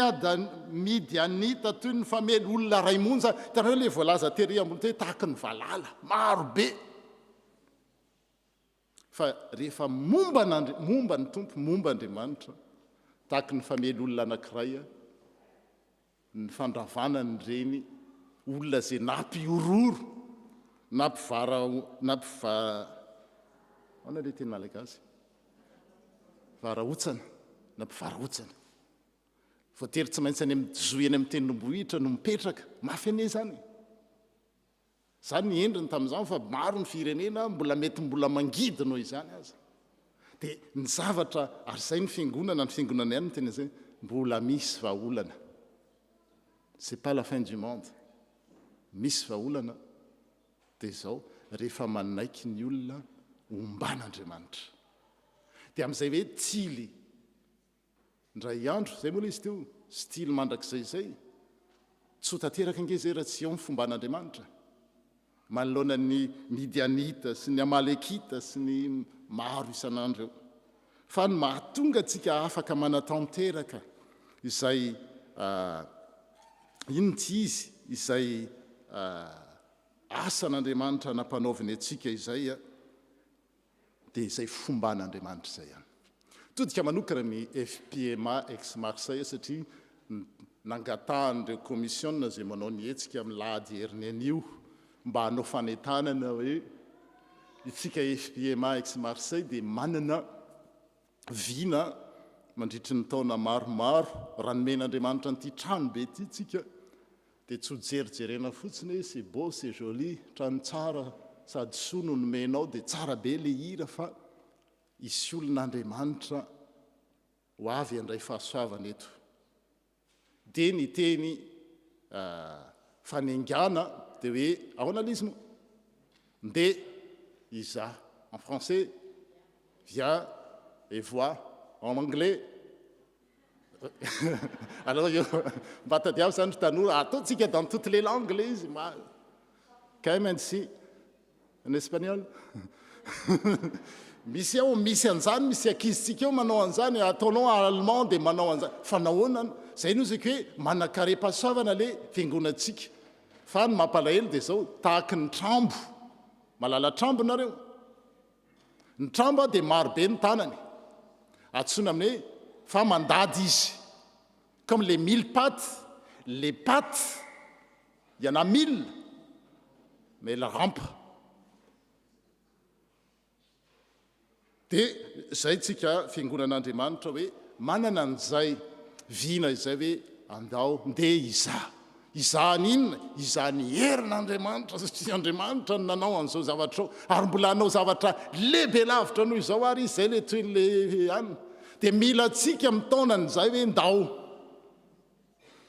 midianita toy ny famely olona ray monja hitanareo le voalaza tery ambony te tahaka ny valala maro be fa rehefa momba ny tompo momba Andriamanitra tahaka ny famely olona anankiray ny fandravanany reny olona zay nampiororo ana le teny malagasy varaotsana nampivaraotsana voatery tsy maintsy any amin'ny zoy any amin'ny tendrombohitra no mipetraka mafy ane zany zany ny endriny tamin'izany fa maro ny firenena mbola mety mbola mangidy noho izany aza dia ny zavatra ary zay ny fiangonana ihany no tena zay mbola misy vahaolana c'est pas la fin du monde misy vahaolana dia zao rehefa manaiky ny olona omban'Andriamanitra dia amin'izay hoe tily ndray andro zay moa le izy teo stily mandrakizay zay tsy ho tanteraka ange zay raha tsy eo ny fomban'Andriamanitra manoloana ny midianita sy ny amalekita sy ny maro isan'andro eo fa ny mahatonga antsika afaka manatanteraka izay inona ty izy izay asan'Andriamanitra nampanaoviny atsika izay dia izay fomban'Andriamanitra izay ihany todika manokana ny FPMA ex Marseille satria nangatahanyireo commission zay manao ny hetsika amin'ny lahady herinan'io mba hanao fanentanana hoe itsika FPMA ex Marseille dia manana vina mandritry ny taona maromaro raha nomen'Andriamanitra n'ity trano be ity tsika dia tsy ho jerijerena fotsiny hoe c'est beau c'est joli trano tsara sady soa no nomenao dia tsara be le hira fa isy olon'Andriamanitra ho avy andray fahasoavana eto dia ny teny fanengana dia hoe ahoana l'izy moa ndeha iza en français viens et vois en anglais alors io mba tadiavo zany tanora ataontsika dans toutes les langues le izy ma quand même si en espagnol misy ao misy an'izany misy akizitsika eo manao an'izany ataonao allemand dia manao an'izany fa nahoana zay no zako hoe manakare-pahasoavana le fiangonantsika fa ny mampalahelo dia zao tahaky ny trambo malala trambo nareo ny trambo dia marobe ny tanany atsona aminy hoe fa mandady izy comme les 1000 pattes les pattes il y en a 1000 mais la rampe dia zay tsika fiangonan'Andriamanitra hoe manana an'izay vina izay hoe andao ndeha izan'inona izany herin'Andriamanitra satria Andriamanitra no nanao an'izao zavatra ary mbola hanao zavatra lehibe lavitra noho izao ary izay le toy le anina dia mila tsika mitaonan'izay hoe ndao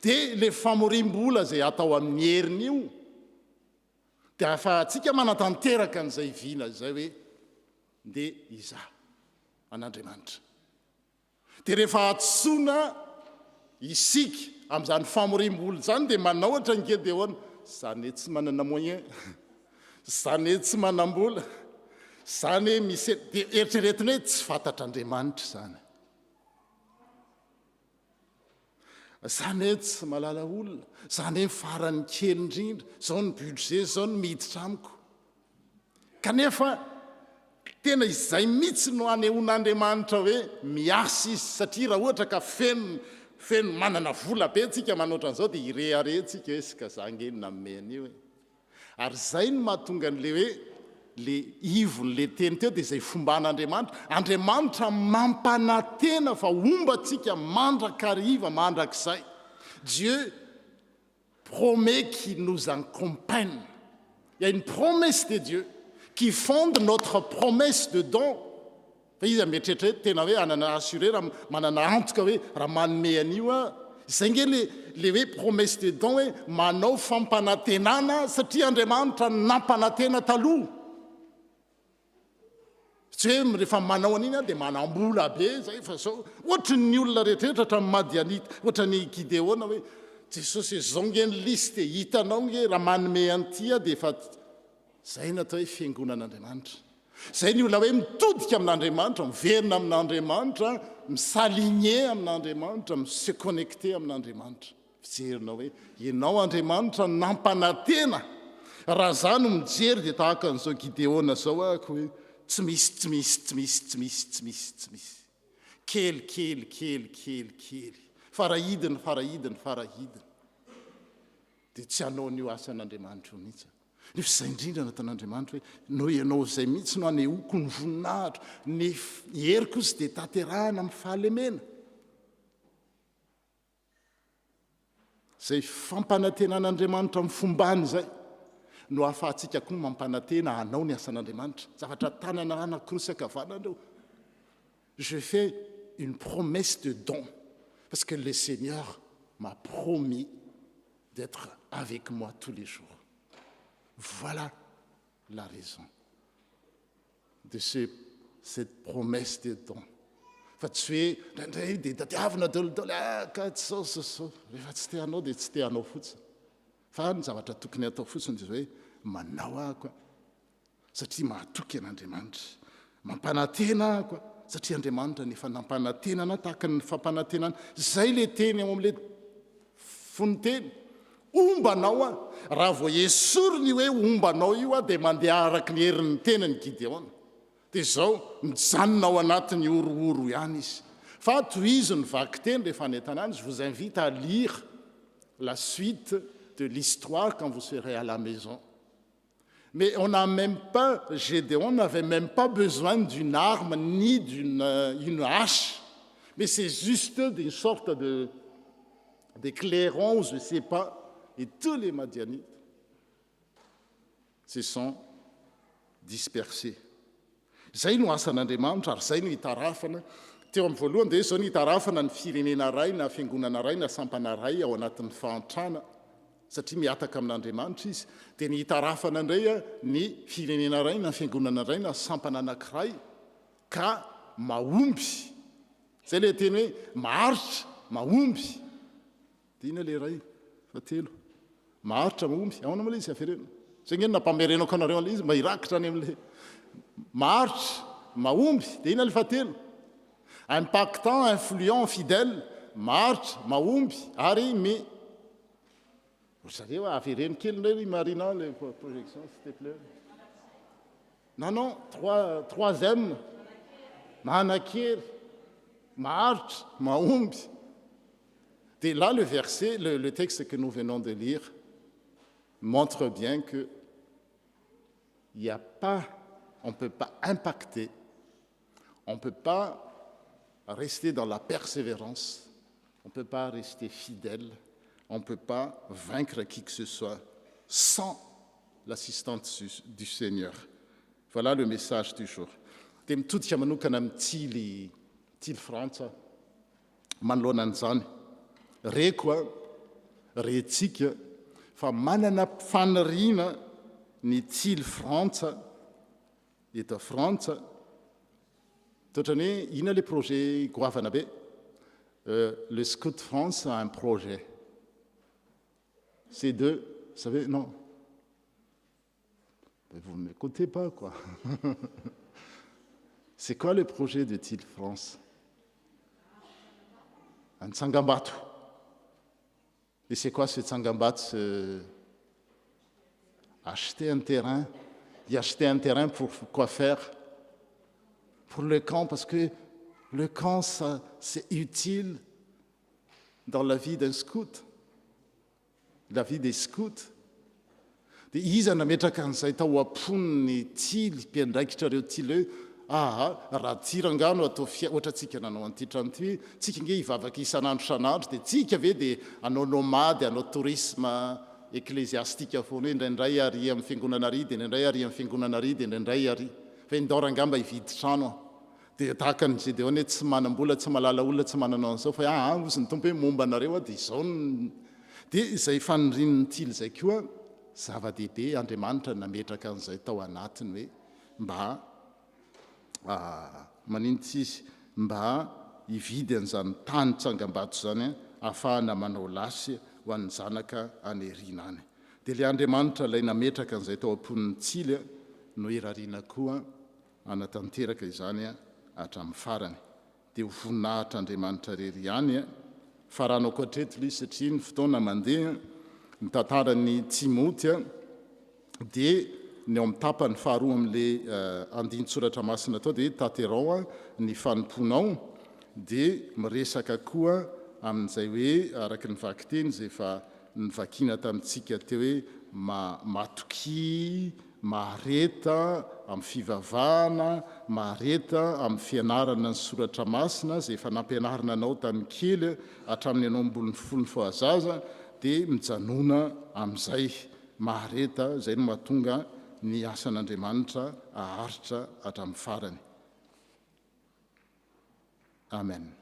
dia le famorim-bola zay atao amin'ny heriny io dia afahantsika manatanteraka an'izay vina izay hoe ndeha iza an'Andriamanitra dia rehefa atsoina isika amin'izany famorim-bola zany dia manao ohatra nke dia hoana zany hoe tsy manana moyen zany hoe tsy manam-bola zany hoe misy dia eritreretina hoe tsy fantatr'Andriamanitra zany zany hoe tsy malala olona zany hoe farany kely indrindra zao ny budget zao ny miditra amiko kanefa tena izay mihitsy no anehoan'Andriamanitra hoe miasa izy satria raha ohatra ka feno manana vola be tsika manoatra an'izao dia ireharetsika hoe sika zangeny nameny io ary zay no mahatonga n'le hoe le ivony le teny teo dia izay fomban'Andriamanitra Andriamanitra mampanantena fa ombatsika mandrakariva mandrakizay Dieu promet qu'il nous accompagne il y a une promesse de Dieu qui fonde notre promesse de don fa izy ametretra tena hoe anana assuré raha manana antoka hoe raha manome an'io a zay nge le hoe promesse de don hoe manao fampanantenana satria Andriamanitra nampanantena taloha tsy hoe rehefa manao an'iny a dia manam-bola be zay fa zao ohatra ny olona rehetrarehetra hatrany Madianita ohatra ny Gideona hoe Jesosy zao nge ny liste hitanao nge raha manome an'ity a dia efa zay natao hoe fiangonan'Andriamanitra zay ny olona hoe mitodika amin'Andriamanitra miverina amin'Andriamanitra misaligné amin'Andriamanitra mise connecté amin'Andriamanitra fijerinao hoe ianao Andriamanitra nampanantena raha zany mijery dia tahaka an'izao Gideona zao ako hoe tsy misy kely farahidina dia tsy hanao n'io asan'Andriamanitra io mihitsy nefa zay indrindra nataon'Andriamanitra hoe no ianao zay mihitsy no anehoako ny voninahitra ny heriko izy dia tanterahana amin'ny fahalemena zay fampanantenan'Andriamanitra amin'ny fombany zay no ahafahantsika koa mampanantena hanao ny asan'Andriamanitra zavatra tanana anankirosy akavanandreo je fais une promesse de don parce que le Seigneur m'a promis d'être avec moi tous les jours. Voilà la raison de cette promesse de don. Fa tsy hoe ndray dia tadiavina dolidoly ka tsy sao rehefa tsy te hanao dia tsy te hanao fotsiny fa ny zavatra tokony atao fotsiny dia hoe manao ahako satria mahatoky an'Andriamanitra mampanantena ahako satria Andriamanitra nefa nampanantenana tahaka ny fampanantenana zay le teny ao amin'le foniteny ombanao a raha vao esoriny hoe ombanao io a dia mandeha araky ny herin'ny tenany Gideona dia zao mijanona ao anatin'ny orooro ihany izy fa toy izy ny vaky teny rehefa anentanany je vous invite à lire la suite de l'histoire quand vous serez à la maison Mais on n'a même pas, Gédéon n'avait même pas besoin d'une arme ni une hache. Mais c'est juste des sortes des clairons, je ne sais pas. Et tous les Madianites se sont dispersés. Zay no asan'Andriamanitra ary zay no hitarafana. Teo amin'ny voalohany dia zao no hitarafana ny firenena ray na fiangonana ray na sampana ray ao anatin'ny fahantrana. Satria miataka amin'Andriamanitra izy. Dia ny hitarafana indray ny firenena ray na fiangonana ray na sampana anankiray ka mahomby. Zay le teny hoe maharitra, mahomby. Dia ina le ray fatelo. Maharitra, mahomby. Ahoana moa ilay izy haferena. Zay ngeny nampamerenako anareo an'ilay izy mba hirakitra any amin'ilay maharitra, mahomby. Dia ina le fatelo. Impactant, influent, fidèle, maharitra, mahomby ary mais vous savez, avereno kely indray Marina, les projections, s'il te plaît. Non, troisième, mahanakery, maharitra, mahomby. Et là, le verset, le texte que nous venons de lire, montre bien que on ne peut pas impacter, on ne peut pas rester dans la persévérance, on ne peut pas rester fidèle, on ne peut pas vaincre qui que ce soit sans l'assistance du Seigneur. Voilà le message du jour. Dia mitodika manokana amin'ny tily frantsa manoloana an'izany. Reko rentsika fa manana faniriana ny tily frantsa eto frantsa. Totrany hoe ina le projet goavana be. Le Scout France a un projet. C'est vous savez, non. Mais vous ne m'écoutez pas, quoi. C'est quoi le projet de Tile France? Un Tsangambatu. Et c'est quoi ce Tsangambatu? Acheter un terrain. Y acheter un terrain pour quoi faire? Pour le camp, parce que le camp, c'est utile dans la vie d'un scout. La vie des scouts. Dia iza nametraka an'izay tao am-poniny tily mpiandraikitra reo tily hoe raha tirangano atao ohatra tsika nanao an'ity trano ity tsika nge hivavaka isan'andro san'andro dia tsika ve dia anao nomady anao tourisme ecclésiastique foana hoe indraindray ary amin'ny fiangonana ary dia indraindray ary amin'ny fiangonana ary dia indraindray ary fa indora angamba hividy trano dia tahaka ny Gédéon hoe tsy manam-bola tsy malala olona tsy mananao an'izao fa ozy ny tompo hoe momba anareo dia izao dia izay fanirian'ny tily izay koa zava-dehibe Andriamanitra nametraka an'izay tao anatiny hoe mba manintsy izy mba hividy an'izany tany Tsangambatu zany ahafahana manao lasy ho an'ny zanaka aneriana any. Dia ilay Andriamanitra ilay nametraka an'izay tao am-poniny tily no irariana koa anatanteraka izany hatramin'ny farany. Dia ho voninahitr'Andriamanitra rery ihany farana ankoatreto ilay satria ny fotoana mandeha ny tantaran'ny Timoty dia ny ao amin'ny tapany faharoa amin'ilay andin-tsoratra masina tao dia tanterao ny fanomponao dia miresaka koa amin'izay hoe araka ny vaky teny izay efa nivakiana tamintsika teo hoe matoky, mareta amin'ny fivavahana, mareta amin'ny fianarana ny soratra masina izay efa nampianarana anao tamin'ny kely hatramin'ny anao ambony folony fahazaza dia mijanona amin'izay mareta izay no mahatonga ny asan'Andriamanitra aharitra hatramin'ny farany. Amen.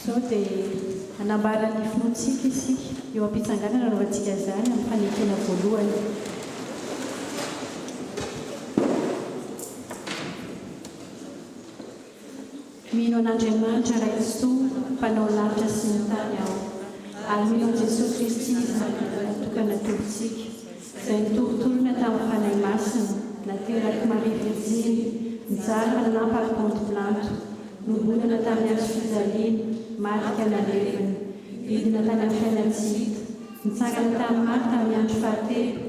Zao dia anambarany finoantsika isika eo am-pitsanganana anaovantsika izany amin'ny fanekena voalohany. Mino an'Andriamanitra raitsoa mpanao sy ny tany ao ary mino Jesosy Kristy natokana tolotsika izay nitorotolona tamin'ny fanahy masina nateraky Marie Virgile nijary manampy ary Ponte Pilato nobonana tamin'ny azo fijaliana marika naleviny idina tany amin'ny fiaina tsy hita nitsangana tamin'ny mary tamin'ny andro fahatelo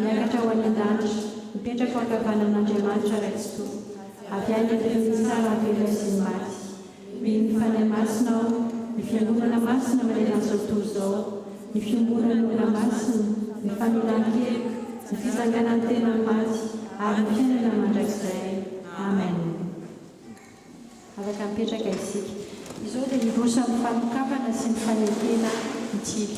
niakatra ho any an-danitra mipetraka ao ankavanan'Andriamanitra raitsoa avy any an-dreninsara avela sy ny maty mino ny fanahy masina ao ny fiangonana masina manena an'izao tontolo izao ny fiombonana olona masina ny familan-kely ny fisanganan'ny tena maty ary ny fiainana mandrakizay amen. Afaka mipetraka isika. Izao dia hiroso amin'ny fanokafana sy ny fanekena mitily.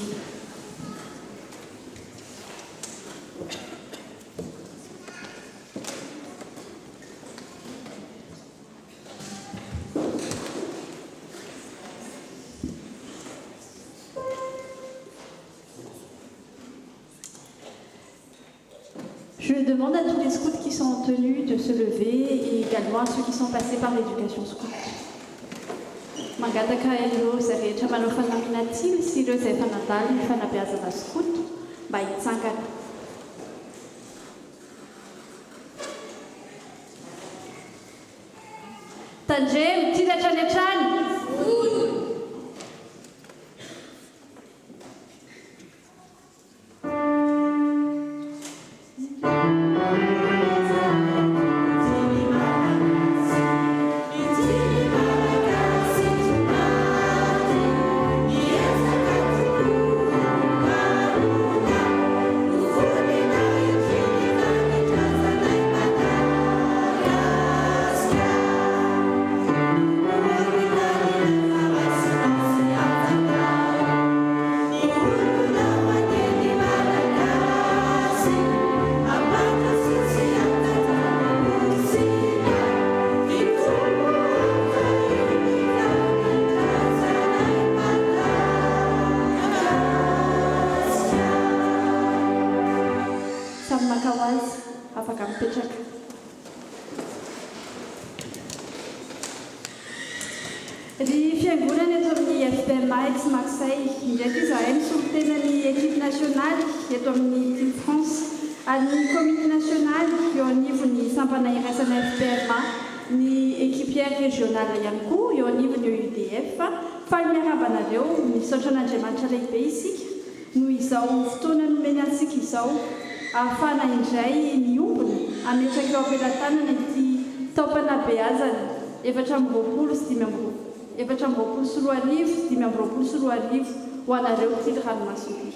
Je demande à tous les scouts qui sont tenus de se lever et également à ceux qui sont passés par l'éducation scout. Mangataka ireo izay rehetra manao fanamiana tily sy ireo izay efa nandalo ny fanabeazana scout mba hitsangana. Tandremo tily hatrany hatrany. Ry fiangonana eto amin'ny FPMA ex Marseille indraiky izahay nisolontenan'ny équipe nationale eto amin'ny Team France ary ny comité national eo anivon'ny sampana iraisana FPMA ny équipière régionale ihany koa eo anivon'ny EUDF fa ny miarabanareo misaotra an'Andriamanitra lehibe isika noho izao fotoana nomeny antsika izao ahafana indray miombona ametraka eo am-pelantanana ity taom-panabeazana 420 ho anareo tily ranomasoly.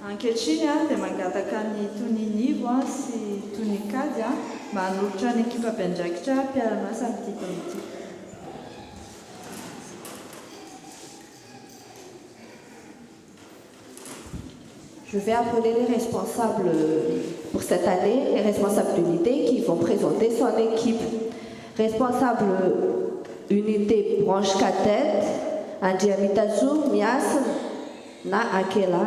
Ankehitriny dia mangataka ny Toninivo sy Tonikady mba hanolotra ny ekipa mpiandraikitra mpiara-miasa amin'ity taona ity.
Je vais appeler les responsables pour cette année, les responsables d'unité qui vont présenter son équipe. Responsable unité branche cadette, Andriamitazu Mias na Akela.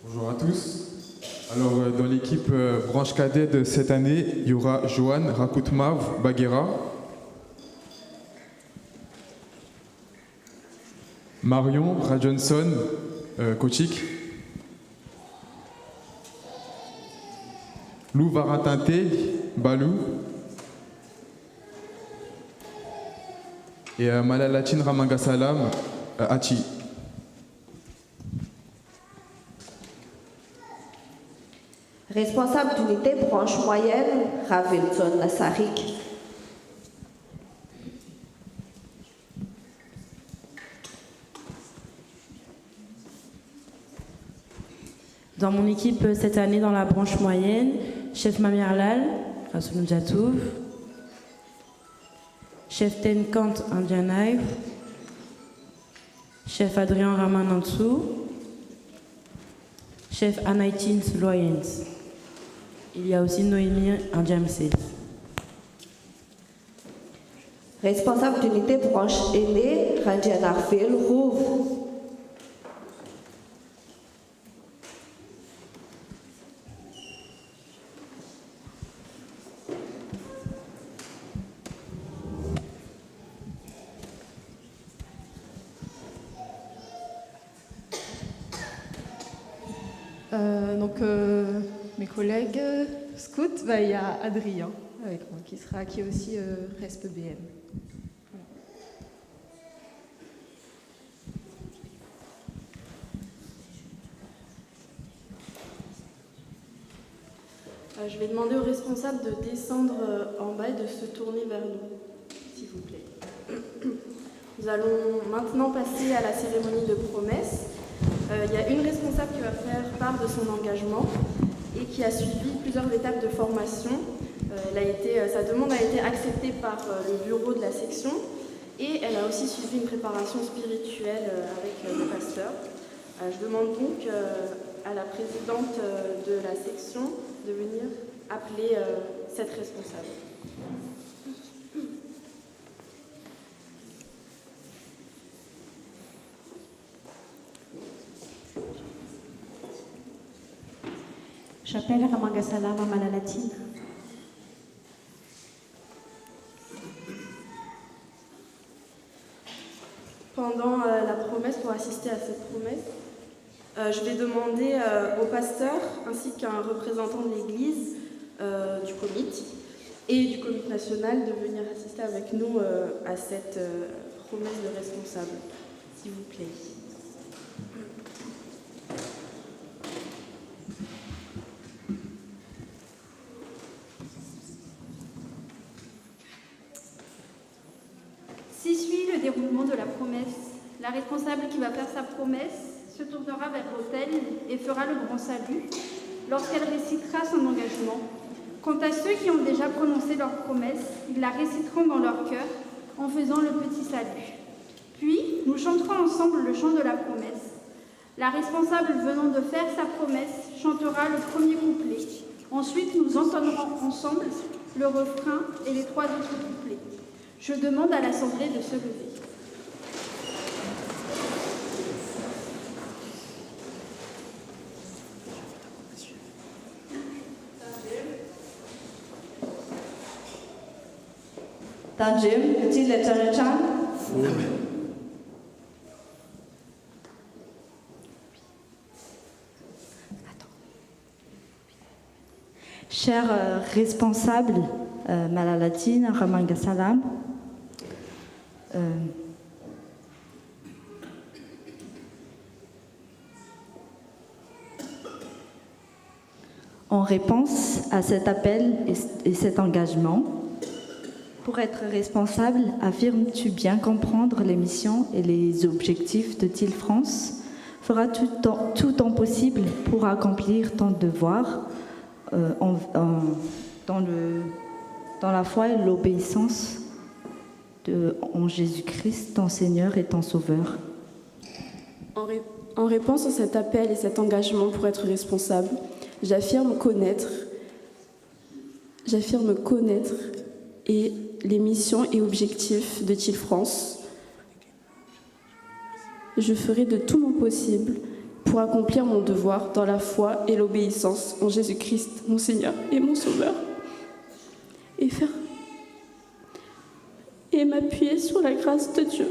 Bonjour à tous. Alors, dans l'équipe branche cadet de cette année, il y aura Johan Rakoutmav Baguera, Marion Rajonson Kochik, Lou Varatinte Balou et Malalachin Ramangasalam Hachi.
Responsable d'unité branche moyenne, Ravelson Nassarik.
Dans mon équipe cette année, dans la branche moyenne, chef Mamirlal, Rasoul Djatouf, chef Tenkant Indianaïf, chef Adrien Ramanantsou, chef Anaïtine Loyens. Il y a aussi Noémie Indiamsé.
Responsable d'unité branche aînée, Randian Arfel, Rouve.
Mes collègues scouts, il y a Adrien avec moi qui est aussi RESP BM.
Je vais demander aux responsables de descendre en bas et de se tourner vers nous, s'il vous plaît. Nous allons maintenant passer à la cérémonie de promesse. Il y a une responsable qui va faire part de son engagement et qui a suivi plusieurs étapes de formation. Sa demande a été acceptée par le bureau de la section et elle a aussi suivi une préparation spirituelle avec le pasteur. Je demande donc à la présidente de la section de venir appeler cette responsable.
J'appelle Ramanga Salam à Malalatine.
Pendant la promesse, pour assister à cette promesse, je vais demander au pasteur ainsi qu'à un représentant de l'Église, du comité et du comité national de venir assister avec nous à cette promesse de responsable, s'il vous plaît.
Si suit le déroulement de la promesse, la responsable qui va faire sa promesse se tournera vers l'autel et fera le grand salut lorsqu'elle récitera son engagement. Quant à ceux qui ont déjà prononcé leur promesse, ils la réciteront dans leur cœur en faisant le petit salut. Puis, nous chanterons ensemble le chant de la promesse. La responsable venant de faire sa promesse chantera le premier couplet. Ensuite, nous entendrons ensemble le refrain et les 3 autres couplets. Je demande à l'Assemblée de se lever.
Tanjim, petit Letanachan.
Chers responsables Malalatine, Ramanga Salam, en réponse à cet appel et cet engagement, pour être responsable, affirmes-tu bien comprendre les missions et les objectifs de TIL France? Feras-tu tout ton possible pour accomplir ton devoir dans la foi et l'obéissance en Jésus-Christ, ton Seigneur et ton Sauveur?
En réponse à cet appel et cet engagement pour être responsable, j'affirme connaître et les missions et objectifs de TIL France. Je ferai de tout mon possible pour accomplir mon devoir dans la foi et l'obéissance en Jésus-Christ, mon Seigneur et mon Sauveur, et m'appuyer sur la grâce de Dieu.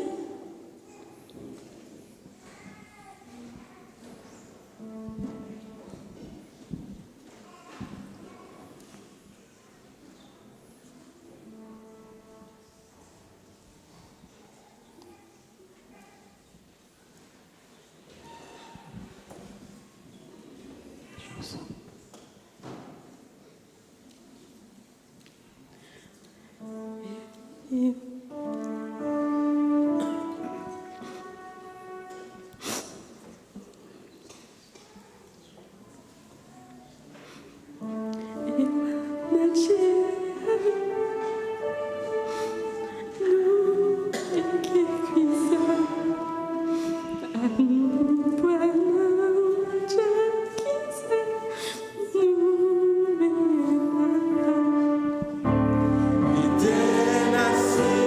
Nascer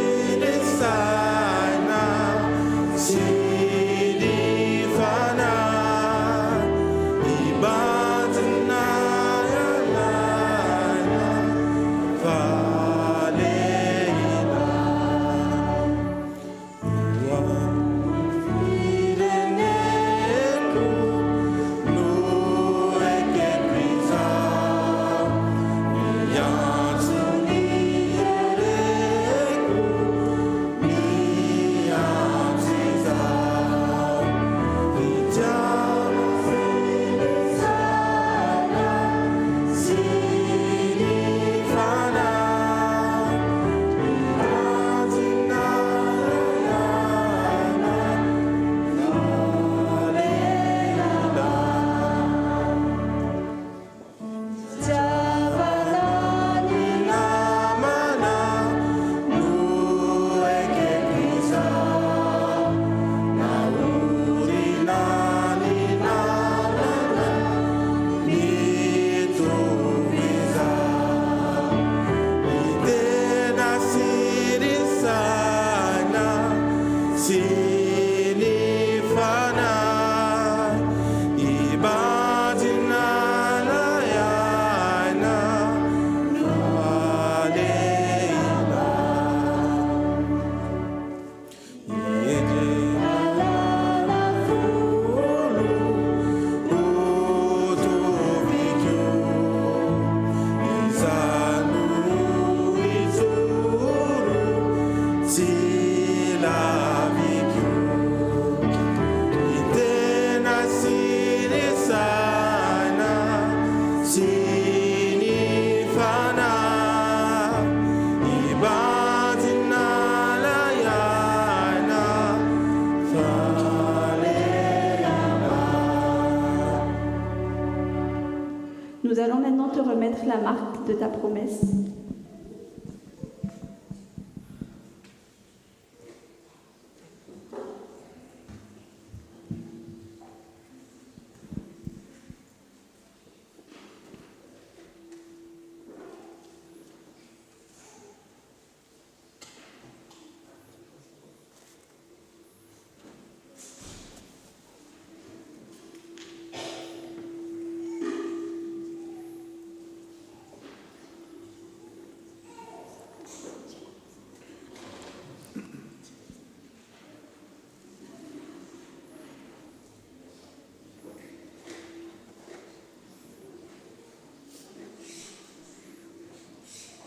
remettre la marque de ta promesse.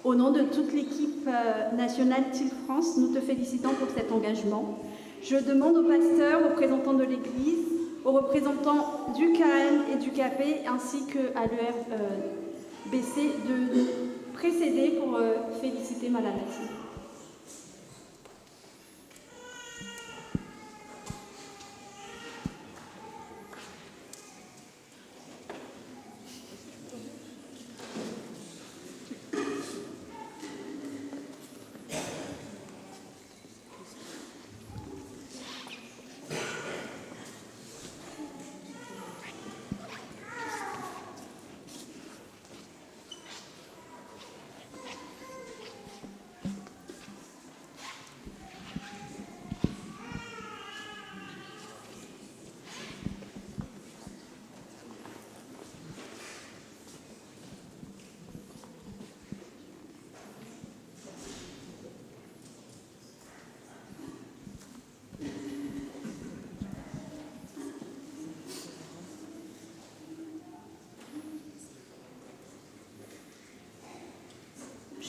Au nom de toute l'équipe nationale TIL France, nous te félicitons pour cet engagement. Je demande aux pasteurs, aux représentants de l'Église, aux représentants du KN et du KP, ainsi qu'à l'URBC de nous précéder pour féliciter Malalati.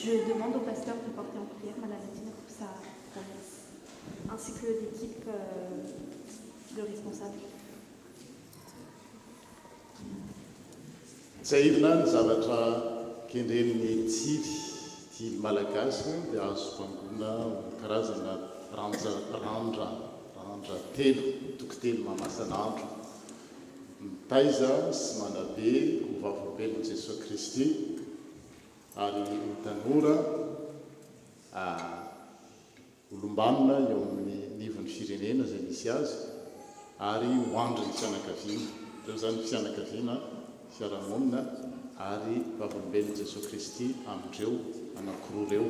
Je demande au pasteur de porter en prière Malalati pour sa promesse, ainsi que l'équipe de responsables.
Tsahirina ny zavatra kendren'ny tily malagasy dia azo fangona karazana randra telo tokotelo mamasan'andro mitaiza sy manabe ho vavolombelon'i Jesosy Kristy ary ny tanora olombanona eo amin'ny nivon'ny firenena izay misy azy ary hoandrin'ny fianakaviana ireo zany fianakaviana fiarahamonina ary vavolombelon'i Jesosy Kristy amindreo anankiroa reo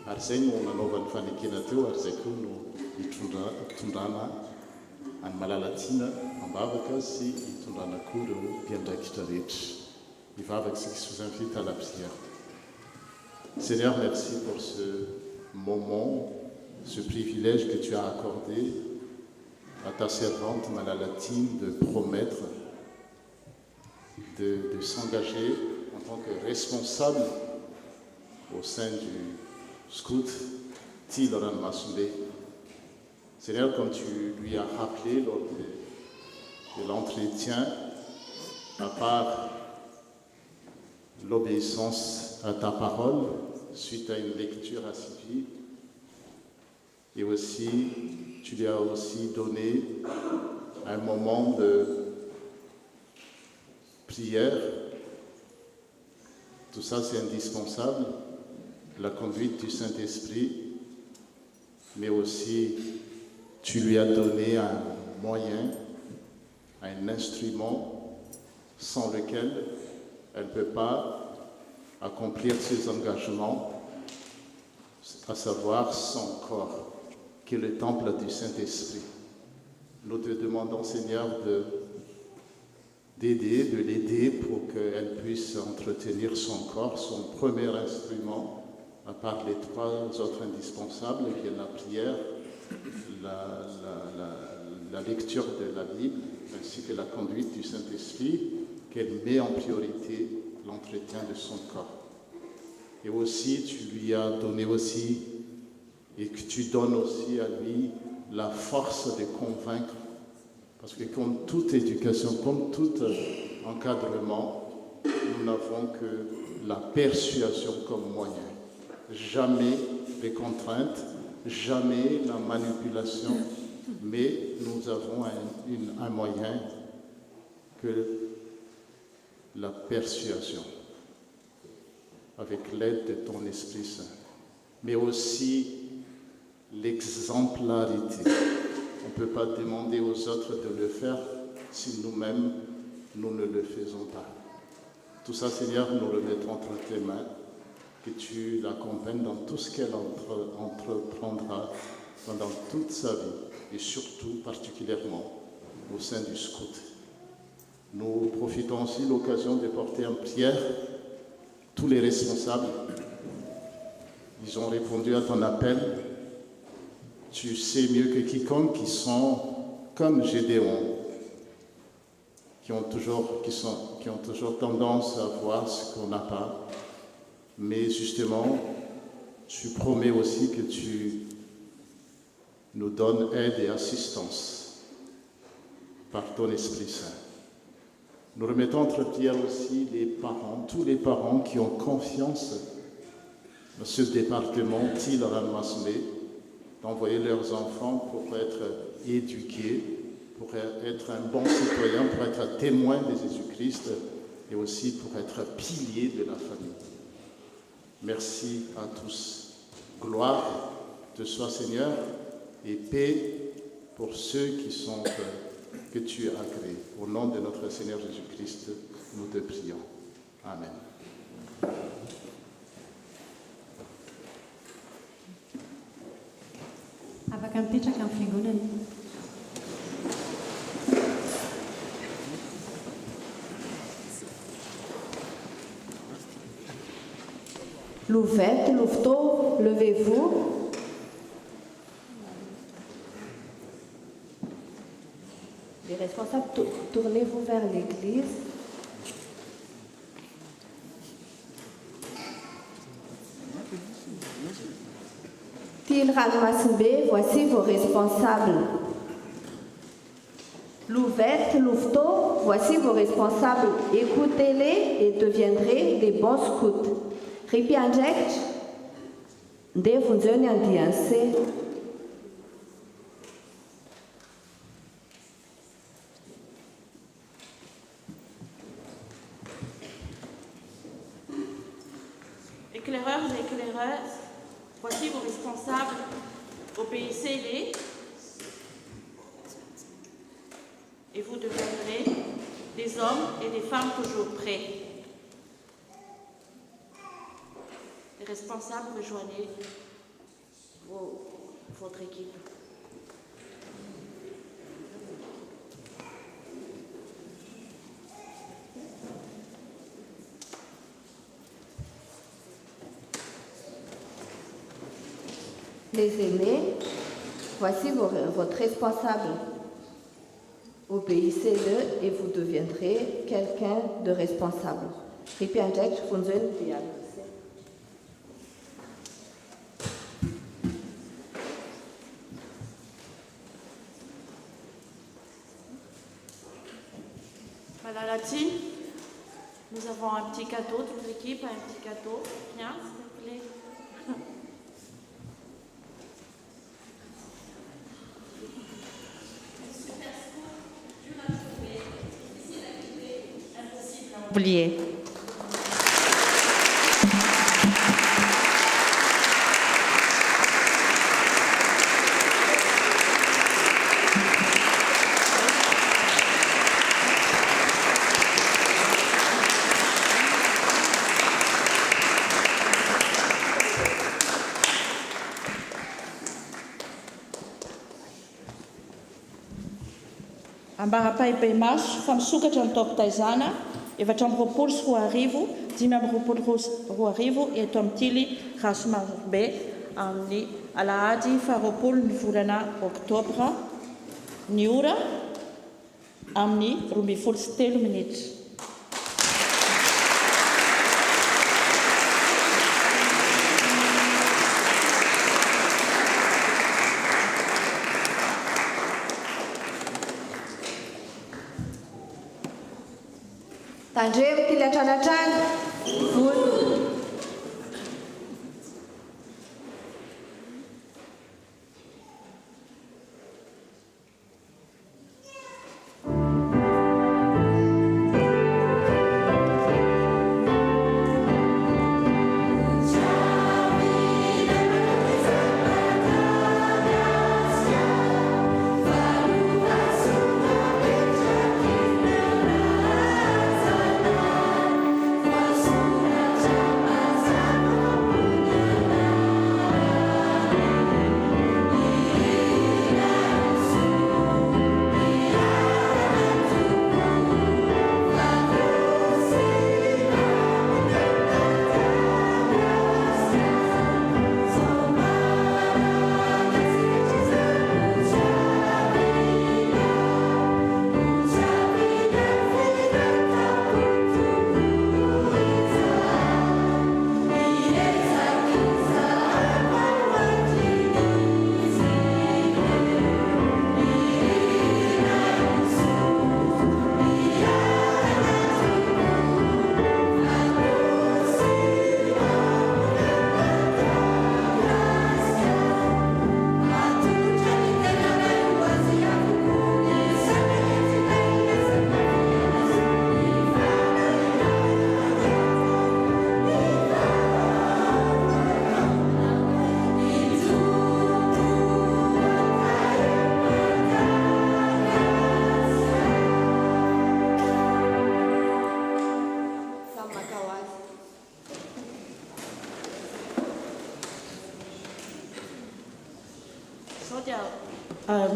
ary izay no nanaovan'ny fanekena teo ary izay koa no hitondrana any Malalatiana ambavaka sy hitondrana koa ireo mpiandraikitra rehetra mivavaka sy qui vous invite à la prière. Seigneur, merci pour ce moment, ce privilège que tu as accordé à ta servante Malalatine de promettre, de s'engager en tant que responsable au sein du scout TIL Oran Massoumbe. Seigneur, comme tu lui as rappelé lors de l'entretien, à part l'obéissance à ta parole suite à une lecture assidue, et aussi tu lui as aussi donné un moment de prière. Tout ça c'est indispensable, la conduite du Saint-Esprit, mais aussi tu lui as donné un moyen, un instrument sans lequel elle ne peut pas accomplir ses engagements, à savoir son corps, qui est le temple du Saint-Esprit. Nous te demandons, Seigneur, de l'aider pour qu'elle puisse entretenir son corps, son premier instrument, à part les trois autres indispensables, qui est la prière, la lecture de la Bible, ainsi que la conduite du Saint-Esprit, qu'elle met en priorité l'entretien de son corps. Et aussi, tu lui as donné aussi, et que tu donnes aussi à lui la force de convaincre. Parce que comme toute éducation, comme tout encadrement, nous n'avons que la persuasion comme moyen. Jamais les contraintes, jamais la manipulation, mais nous avons un moyen que la persuasion. avec l'aide de ton Esprit Saint, mais aussi l'exemplarité. On ne peut pas demander aux autres de le faire si nous-mêmes, nous ne le faisons pas. Tout ça, Seigneur, nous le mettons entre tes mains, que tu l'accompagnes dans tout ce qu'elle entreprendra pendant toute sa vie, et surtout, particulièrement, au sein du scout. Nous profitons aussi de l'occasion de porter en prière tous les responsables. Ils ont répondu à ton appel. Tu sais mieux que quiconque qui sont comme Gédéon, qui ont toujours tendance à voir ce qu'on n'a pas. Mais justement, tu promets aussi que tu nous donnes aide et assistance par ton Esprit Saint. Nous remettons entre prières aussi les parents, tous les parents qui ont confiance dans ce département Tille-Ramassé, d'envoyer leurs enfants pour être éduqués, pour être un bon citoyen, pour être un témoin de Jésus-Christ et aussi pour être pilier de la famille. Merci à tous. Gloire te soit, Seigneur, et paix pour ceux que tu as créés. Au nom de notre Seigneur Jésus-Christ, nous te prions. Amen.
Afaka mipetraka amin'ny fiangonana.
Louvette, louveteau, levez-vous. Les responsables, tournez-vous vers l'église. Tille-Ramassé, voici vos responsables. Louvette, louveteau, voici vos responsables. Écoutez-les et deviendrez des bons scouts. Ripianject, devunzoni andianse.
Éclaireurs et éclaireuses, voici vos responsables, obéissez-les et vous deviendrez des hommes et des femmes toujours prêts. Les responsables, rejoignez votre équipe.
Les aînés, voici votre responsable. Obéissez-le et vous deviendrez quelqu'un de responsable. Ripianject, funzoni dialose.
Madame Latine, nous avons un petit cadeau, toute l'équipe a un petit cadeau. Viens, s'il te plaît. Oublié. Ambarapai Paimas, fa misokatra ny taoko taizana, 7 sy 10 5 eto amin'ny Tily Ramassé amin'ny Alahady 20 ny volana Oktobra, ny ora amin'ny 23 minitra.
Tandremo Tily Antranatrano, voto.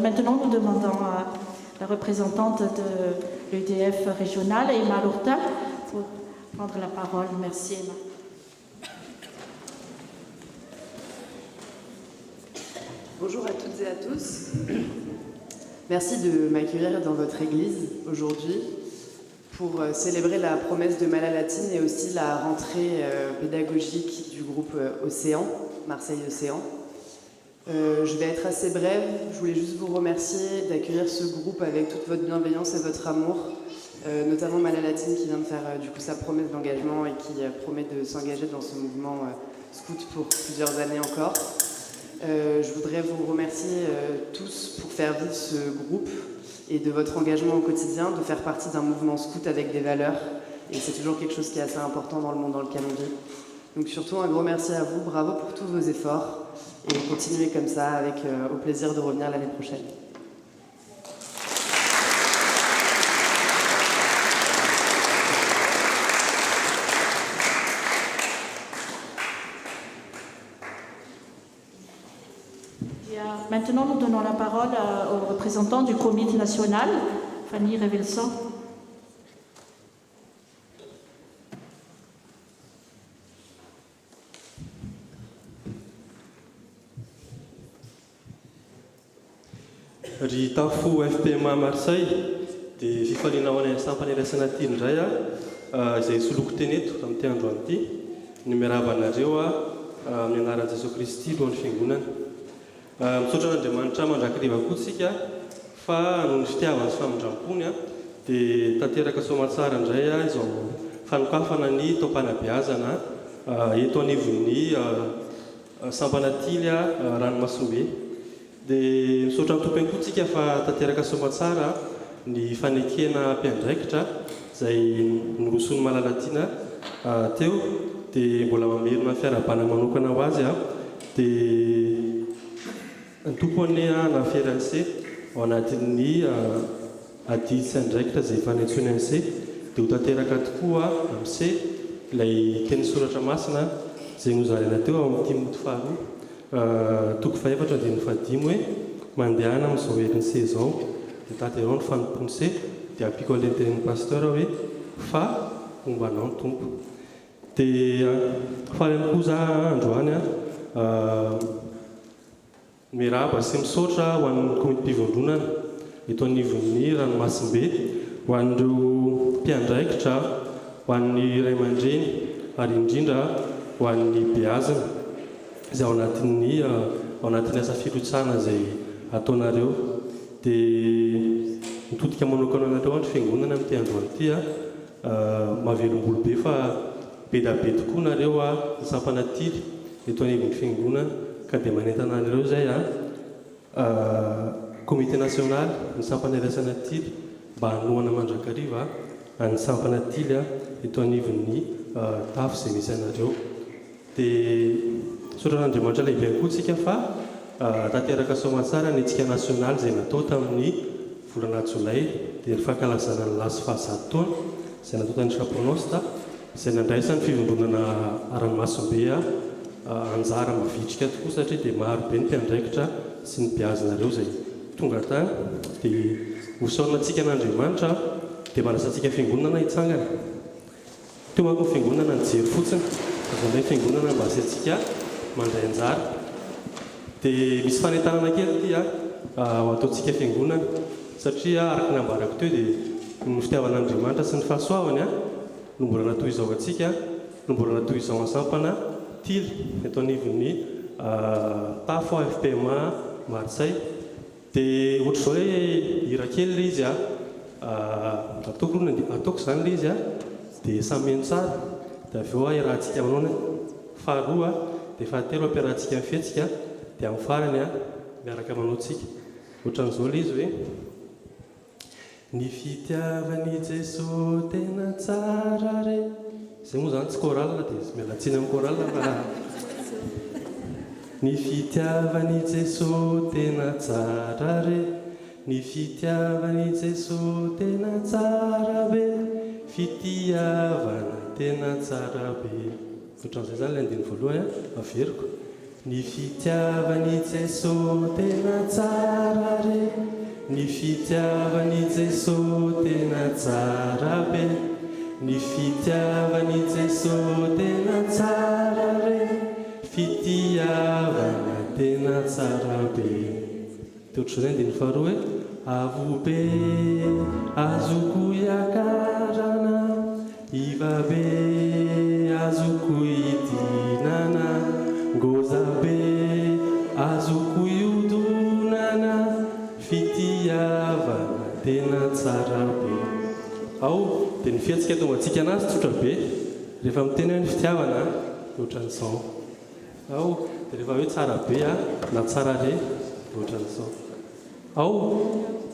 Maintenant, nous demandons à la représentante de l'EDF régionale, Emma Lourta, pour prendre la parole. Merci, Emma.
Bonjour à toutes et à tous. Merci de m'accueillir dans votre église aujourd'hui pour célébrer la promesse de Malalatine et aussi la rentrée pédagogique du groupe Océan, Marseille Océan. Je vais être assez brève. Je voulais juste vous remercier d'accueillir ce groupe avec toute votre bienveillance et votre amour, notamment Malalatine qui vient de faire du coup sa promesse d'engagement et qui promet de s'engager dans ce mouvement scout pour plusieurs années encore. Je voudrais vous remercier tous pour faire vivre ce groupe et de votre engagement au quotidien, de faire partie d'un mouvement scout avec des valeurs. Et c'est toujours quelque chose qui est assez important dans le monde dans lequel on vit. Donc surtout un gros merci à vous, bravo pour tous vos efforts et continuez comme ça avec au plaisir de revenir l'année prochaine.
Maintenant, nous donnons la parole au représentant du comité national, Fanny Revelson.
Ry tafo FPMA Marseille dia fifaliana ho anay sampaniraisana ty indray izay soloko teny eto amin'ity andro an'ity ny miarahaba anareo amin'ny anaran'i Jesosy Kristy lohan'ny fiangonana. Misaotra an'Andriamanitra mandrakiriva koa isika fa noho ny fitiavany sy famindram-pony dia tanteraka soamantsara indray izao fanokafana ny taom-panabeazana eto anivon'ny Sampanatily Ranomasimbe. Dia misaotra amin'ny tompony koa isika fa tanteraka soamantsara ny fanekena mpiandraikitra izay noroson'ny Malalatine teo dia mbola mamerina fiarabana manokana ho azy dia ny tompony na fiaranse ao anatin'ny ady sy andraikitra izay fanentsony an'se dia ho tanteraka tokoa amin'se ilay teny soratra masina izay nozaraina teo amin'ny Timoty faharoa toko faefatra dia ny fahadimy hoe mandehana amin'izao herin'ny izao dia tanterao ny fanompony se dia ampiko an'ilay tenin'ny pasteur hoe fa ombanao ny tompo. Dia farany koa za androany mirahaba sy misaotra ho an'ny komiti-pivondronana eto anivon'ny Ranomasimbe, ho an'ireo mpiandraikitra, ho an'ny ray aman-dreny ary indrindra ho an'ny beazina izay ao anatin'ny asa filotsana izay ataonareo. Dia mitodika manokana anareo ny fiangonana amin'ity andro an'ity mahavelom-bolo be fa be da be tokoa nareo ny Sampanatily eto anivon'ny fiangonana ka dia manentana anareo izay komité national ny Sampaniraisana Tily mba hanohana mandrakariva ny Sampanatily eto anivon'ny tafo izay misy anareo. Dia misaotra an'Andriamanitra lehibe koa isika fa tanteraka soamantsara ny hetsika nasionaly izay natao tamin'ny volana Jolay dia ny fankalazana ny lasy fahazado taona izay natao tany Chaponosta izay nandraisa ny fivondronana Ranomasimbe anjara mavitrika tokoa satria dia maro be ny mpiandraikitra sy ny beazinareo izay tonga tany. Dia hosaorina antsika an'Andriamanitra dia manasantsika fiangonana hitsangana. Teo manko ny fiangonana nijery fotsiny azonday fiangonana mba asiantsika mandray anjara. Dia misy fanentanana kely ity ataontsika fiangonana satria araka ny ambarako teo dia ny fitiavan'Andriamanitra sy ny fahasoavany no mbola natao izao antsika, no mbola natao izao any Sampanatily eto anivon'ny tafo FPMA Marseille. Dia ohatr'izao hoe hira kely ilay izy ataoko izany ilay izy dia samy tsara dia avy eo irahantsika manao faharoa dia fahatelo ampiarahantsika amin'ny fihetsika dia amin'ny farany miaraka manao tsika ohatran'izao ilay izy hoe ny fitiavan'i Jesosy tena tsara re. Izay moa zany tsy chorale dia mialatsiny amin'ny chorale fa ny fitiavan'i Jesosy tena tsara re, ny fitiavan'i Jesosy tena tsara be, fitiavana tena tsara be. Ohatran'izay zany ilay andiny voalohany averiko. Ny fitiavany Jesosy tena tsara re. Ny fitiavany Jesosy tena tsara be. Ny fitiavany Jesosy tena tsara re. Fitiavana tena tsara be. Teotr'izay dia ny faharoa hoe avo be azoko iakarana, iva be azoko idinana, ngoza be azoko iodonana, fitiavana tena tsara be. Ao dia ny fiantsika tonga antsika anazy tsotra be. Rehefa miteny hoe ny fitiavana ohatran'izao. Ao dia rehefa hoe tsara be na tsara re ohatran'izao. Ao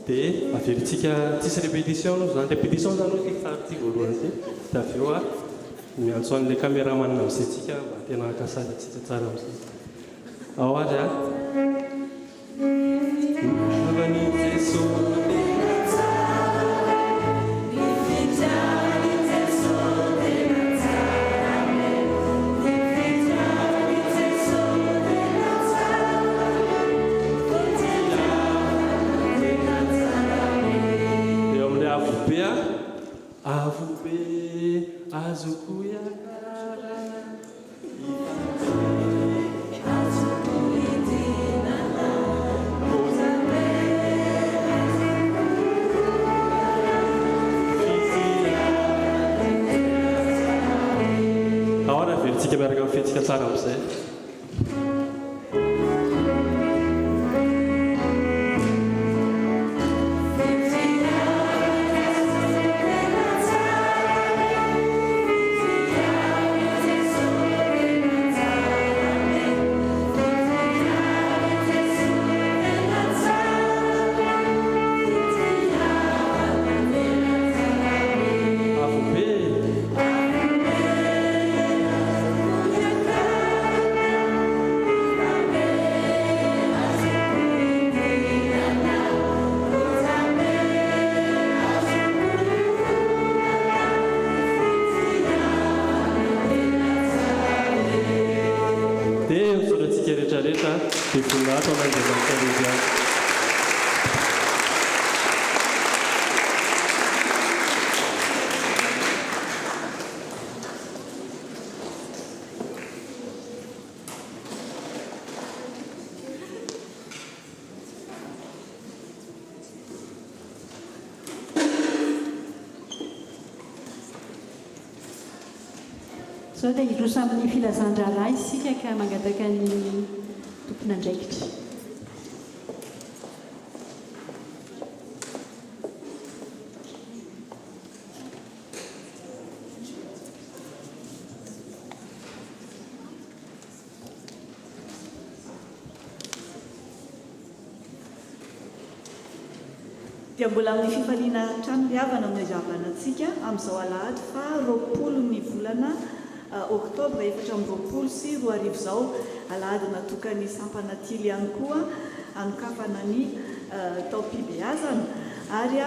dia averintsika tsisy répétition aloha zany. Répétition zany hoe farity voalohany ty. Dia avy eo miantso an'ilay caméraman amin'izay tsika mba tena haka sady atsika tsara amin'izay. Ao ary fitiavany Jesosy tena tsara, ny fitiavany Jesosy tena tsara be, ny fitiavany Jesosy tena tsara, fitiavana tena tsara be. Eo amin'ilay avo be avo be azoko iakarana, azoko idinana, ngoza be fitiavana. Ahora averintsika miaraka amin'ny fihetsika tsara amin'izay. Dia voninahitra an'Andriamanitra rehetra.
Sao dia hirosa amin'ny filazan-draharaha isika ka mangataka ny tompon'andraikitra.
Dia mbola amin'ny fifaliana trano riavana amin'ny zavanantsika amin'izao alahady fa 20 volana oktobra 2024 izao alahady natokany sampanatily ihany koa anokafana ny taopibeazana ary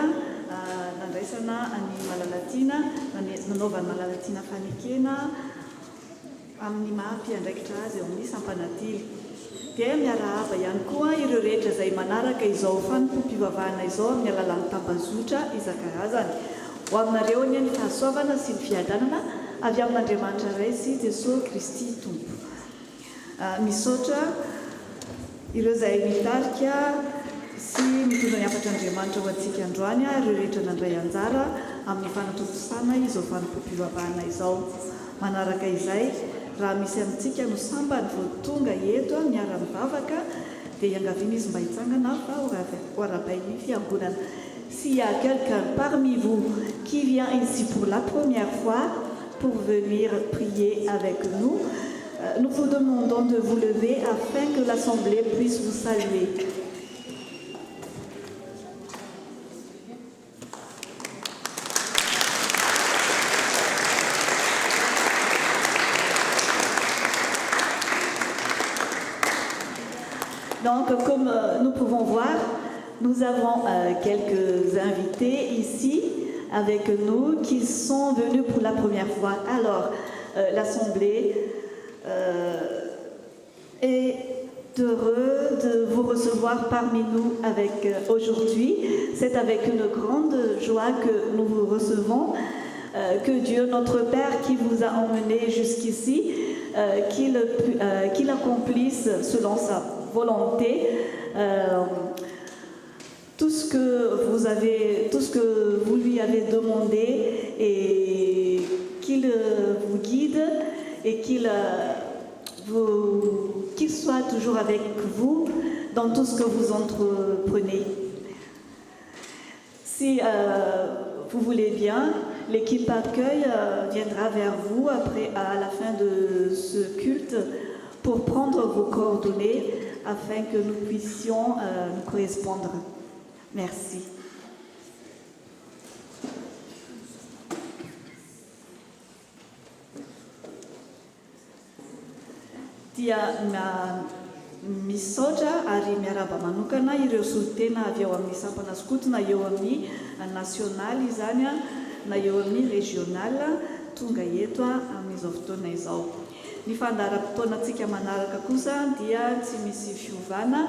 nandraisana ny Malalatiana nanaovany Malalatiana fanekena amin'ny maha-mpiandraikitra azy eo amin'ny sampanatily. Dia miarahaba ihany koa ireo rehetra izay manaraka izao fanompoam-pivavahana izao amin'ny alalan'ny tambazotra isan-karazany. Ho aminareo ny fahasoavana sy ny fiadanana avy amin'Andriamanitra iray sy Jesosy Kristy Tompo. Misaotra ireo izay mitarika sy mitondra ny hafatra Andriamanitra ho antsika androany, ireo rehetra nandray anjara amin'ny fanatotosana izao fanompoam-pivavahana izao. Manaraka izay, raha misy amintsika no sambany vao tonga eto miara-mivavaka dia iangaviana izy mba hitsangana fa ho arabainy fiangonana. S'il y a quelqu'un parmi vous qui vient ici pour la première fois pour venir prier avec nous, nous vous demandons de vous lever afin que l'Assemblée puisse vous saluer. Donc, comme nous pouvons voir, nous avons quelques invités ici avec nous qui sont venus pour la première fois. Alors, l'Assemblée est heureux de vous recevoir parmi nous aujourd'hui. C'est avec une grande joie que nous vous recevons. Que Dieu, notre Père, qui vous a emmené jusqu'ici, qu'il accomplisse selon sa volonté tout ce que vous lui avez demandé, et qu'il vous guide et qu'il soit toujours avec vous dans tout ce que vous entreprenez. Si vous voulez bien, l'équipe accueil viendra vers vous à la fin de ce culte pour prendre vos coordonnées afin que nous puissions nous correspondre. Merci. Dia misaotra ary miaraba manokana ireo solitena avy eo amin'ny sampana skoto na eo amin'ny nasionaly izany na eo amin'ny régional tonga eto amin'izao fotoana izao. Ny fandaharam-potoanantsika manaraka kosa dia tsy misy fiovana,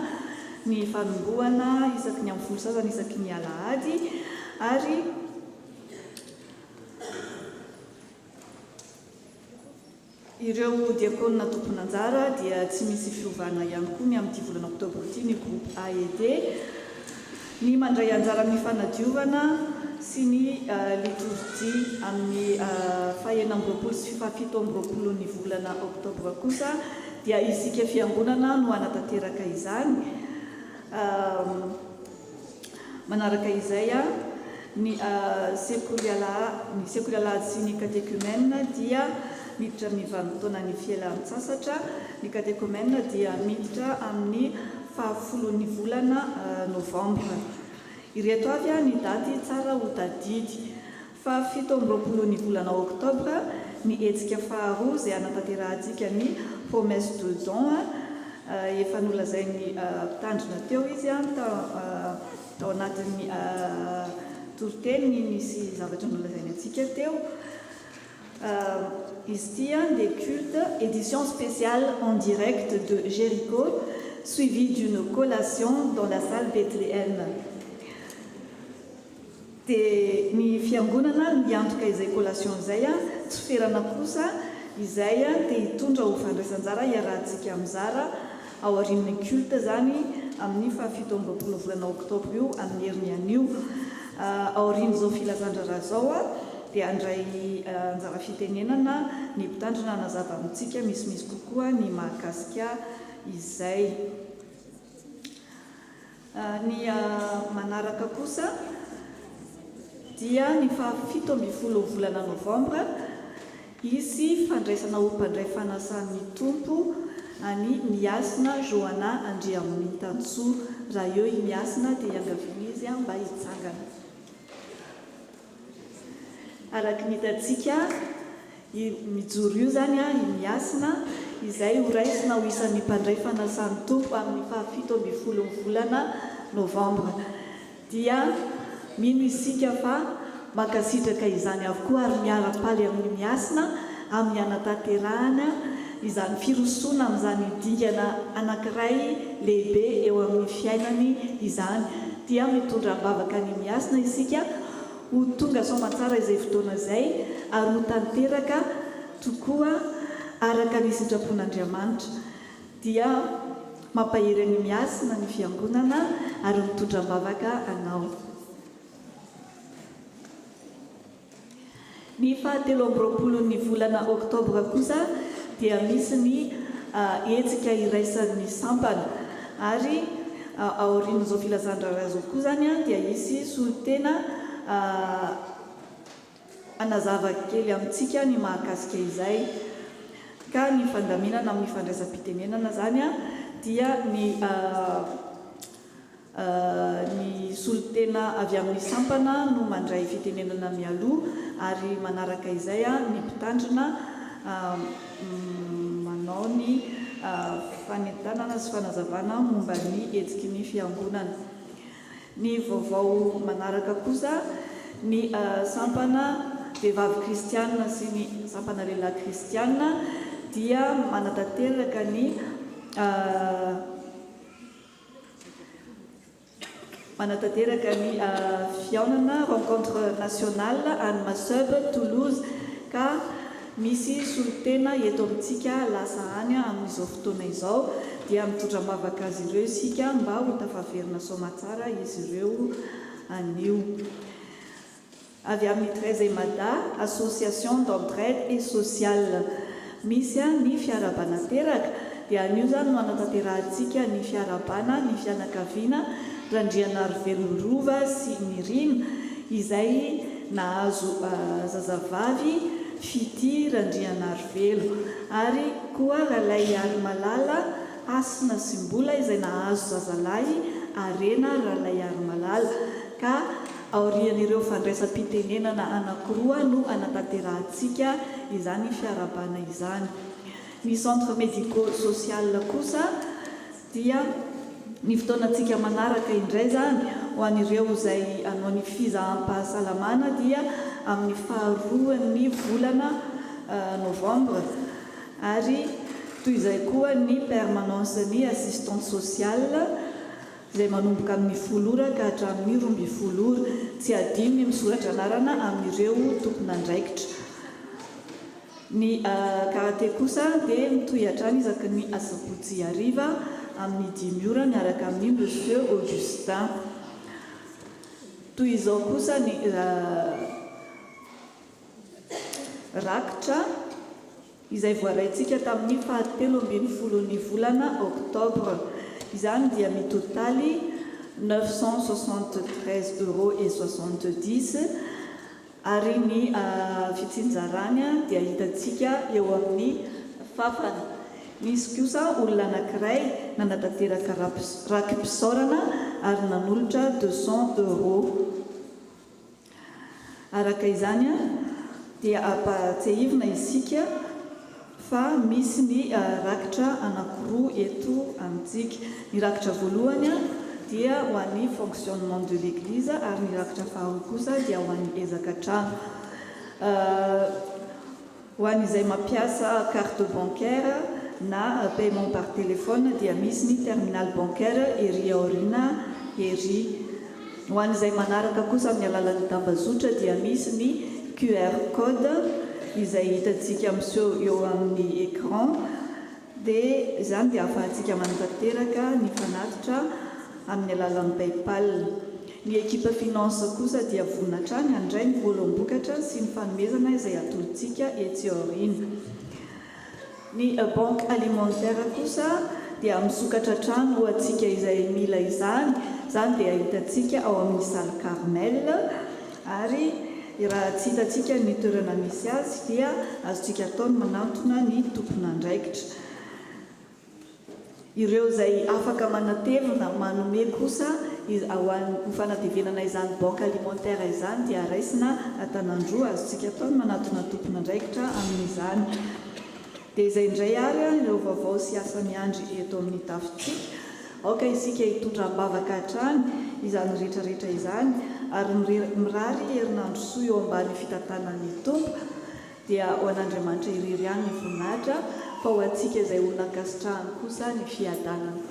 ny fanombohana isaky ny amin'ny folo sasany isaky ny alahady, ary ireo diakona tompon'anjara dia tsy misy fiovana ihany koa ny amin'ity volana oktobra ity, ny groupe A et D, ny mandray anjara amin'ny fanadiovana sy ny liturgie amin'ny fahaenina amby roapolo sy fifapito amby roapolo ny volana oktobra kosa dia isika fiangonana no anatanteraka izany. Manaraka izay ny sekoly alahady sy ny catéchumène dia miditra amin'ny vanim-potoana ny fialan-tsasatra, ny catéchumène dia miditra amin'ny fahafolon'ny volana novambra. Ireto avy ny daty tsara ho tadidy. Fa 7 amby roapolo ny volana oktobra ny hetsika faharoa izay anatanterantsika ny promesse de don, efa nolazain'ny mpitandrina teo izy tao anatin'ny toriteny nisy zavatra nolazainy antsika teo. Ici, des cultes, édition spéciale en direct de Jéricho, suivie d'une collation dans la salle Bethléem. Ny fiangonana miantoka izay collation izay tsy ferana kosa izay dia hitondra ho fandraisan-jara iarahantsika amin'izara ao aorian'ny culte zany amin'ny 7 amby roapolo volana oktobra io amin'ny heriny anio. Ao aorian'izao filazandrara zao dia andray anjara fitenenana ny mpitandrina nazava amintsika misimisy kokoa ny mahakasika izay. Ny manaraka kosa dia ny 7 amby folo volana novambra isy fandraisana ho mpandray fanasan'ny tompo any miasina Joana Andriaminitantsoa. Raha eo miasina dia iangaviana izy mba hitsangana. Araky ny hitantsika mijoro io zany miasina izay ho raisina ho isan'ny mpandray fanasan'ny tompo amin'ny 7 amby folo volana novambra. Dia mino isika fa makasitraka izany avokoa ary miara-paly amin'ny miasina amin'ny anatanterahana izany firosoana amin'izany dingana anankiray lehibe eo amin'ny fiainany izany. Dia mitondra mbavaka ny miasina isika ho tonga soamantsara izay fotoana izay ary ho tanteraka tokoa araka ny sitrapon'Andriamanitra. Dia mampahery ny miasina ny fiangonana ary mitondra mbavaka anao. Ny 7 amby roapolo ny volana oktobra kosa dia misy ny hetsika iraisan'ny sampana, ary aorian'izao filazandrara zao koa zany dia isy solitena anazava kely amintsika ny mahakasika izay. Ka ny fandaminana amin'ny fandraisam-pitenenana zany dia ny solitena avy amin'ny sampana no mandray fitenenana mialoha, ary manaraka izay ny mpitandrina manao ny fanentanana sy fanazavana momba ny hetsiky ny fiangonana. Ny vaovao manaraka kosa ny sampana vehivavy kristianina sy ny sampana lehilahy kristianina dia manatanteraka ny manatanteraka ny fiaonana rencontre nationale any Maseb, Toulouse ka misy solotena eto amintsika lasa any amin'izao fotoana izao dia mitondra mavaka azy ireo isika mba ho tafaverina somatsara izy ireo anio. Avy amin'ny Trezemada, association d'entraide et sociale, misy ny fiarabana teraka dia anio zany no anatanterantsika ny fiarabana ny fianakaviana Randrianarvelorova sy Mirina izay nahazo zazavavy fity Randrianarvelo ary koa Lalay Arimalala Asina Simbola izay nahazo zazalahy Arena Lalay Arimalala ka aorian'ireo fandraisam-pitenenana anankiroa no anatanterantsika izany fiarabana izany. Ny centre médico-social kosa dia ny fotoanantsika manaraka indray zany ho an'ireo izay anao ny fizaham-pahasalamana dia amin'ny faharoan'ny volana novembre ary toy izay koa ny permanence ny assistante sociale izay manomboka amin'ny 10 ora ka hatramin'ny 12 ora tsy adino ny misoratra anarana amin'ireo tompon'andraikitra. Ny karate kosa dia mitoy hatrany isaky ny asabotsy hariva amin'ny 10 ora miaraka amin'ny Monsieur Augustin. Toy izao kosa ny rakitra izay voaraintsika tamin'ny 17 volana Oktobre. Izany dia mitotaly 973,70 € ary ny fitsinjarany dia hitantsika eo amin'ny fafana. Misy kosa olona anankiray nanatanteraka rakim-pisaorana ary nanolotra 200 €. Araka izany dia ampatsehivina isika fa misy ny rakitra anankiroa eto amintsika. Ny rakitra voalohany dia ho an'ny fonctionnement de l'église ary ny rakitra faharoa kosa dia ho an'ny ezaka-trano. Ho an'izay mampiasa carte bancaire na paiement par téléphone dia misy ny terminal bancaire ery aorina ery. Ho an'izay manaraka kosa amin'ny alalan'ny tambazotra dia misy ny QR code izay hitantsika miseho eo amin'ny écran dia izany dia ahafahantsika manatanteraka ny fanatitra amin'ny alalan'ny PayPal. Ny ekipa finance kosa dia vonina hatrany handray ny voaloham-bokatra sy ny fanomezana izay atolontsika etsy aorina. Ny banque alimentaire kosa dia misokatra trano ho antsika izay mila izany dia hitantsika ao amin'ny salle Carmel ary raha tsy hitantsika ny toerana misy azy dia azontsika ataony manantona ny tompon'andraikitra. Ireo izay afaka manatevina manome kosa ho fanatevenana izany banque alimentaire izany dia raisina Antanandroa azontsika ataony manantona tompon'andraikitra amin'izany. Dia izay indray ary ireo vaovao sy asa miandry eto amin'ny tafontsika. Aoka isika hitondram-bavaka hatrany izany rehetrarehetra izany ary mirary herinandro soa eo ambany fitantanan'ny tompo dia ho an'Andriamanitra irery ihany ny voninahitra fa ho antsika izay olona ankasitrahany kosa ny fiadanana.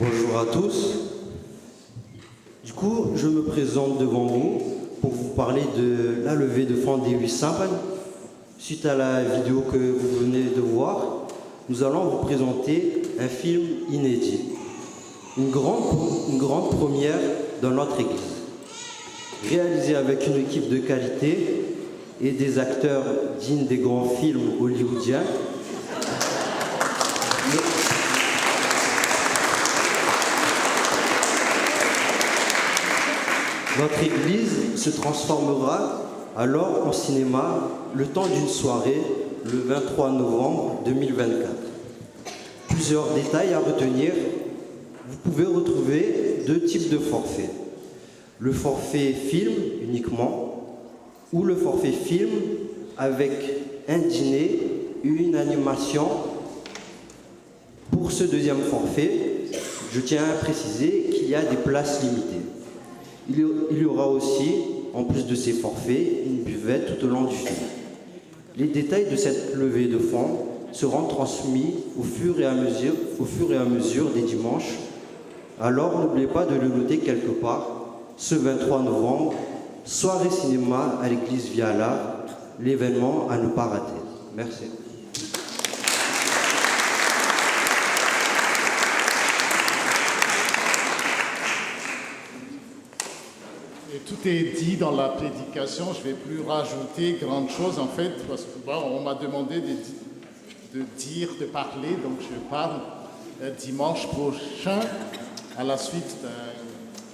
Bonjour à tous. Du coup, je me présente devant vous pour vous parler de la levée de fonds des 8 Saint-Pan. Suite à la vidéo que vous venez de voir, nous allons vous présenter un film inédit. Une grande première dans notre église. Réalisé avec une équipe de qualité et des acteurs dignes des grands films hollywoodiens. Notre église se transformera alors en cinéma le temps d'une soirée le 23 novembre 2024. Plusieurs détails à retenir. Vous pouvez retrouver 2 types de forfaits. Le forfait film uniquement ou le forfait film avec un dîner et une animation. Pour ce deuxième forfait, je tiens à préciser qu'il y a des places limitées. Il y aura aussi, en plus de ces forfaits, une buvette tout au long du film. Les détails de cette levée de fonds seront transmis au fur et à mesure des dimanches. Alors n'oubliez pas de le noter quelque part. Ce 23 novembre, soirée cinéma à l'église Viala, l'événement à ne pas rater. Merci.
Et tout est dit dans la prédication, je ne vais plus rajouter grande chose en fait, parce que on m'a demandé de parler, donc je parle dimanche prochain à la suite d'un...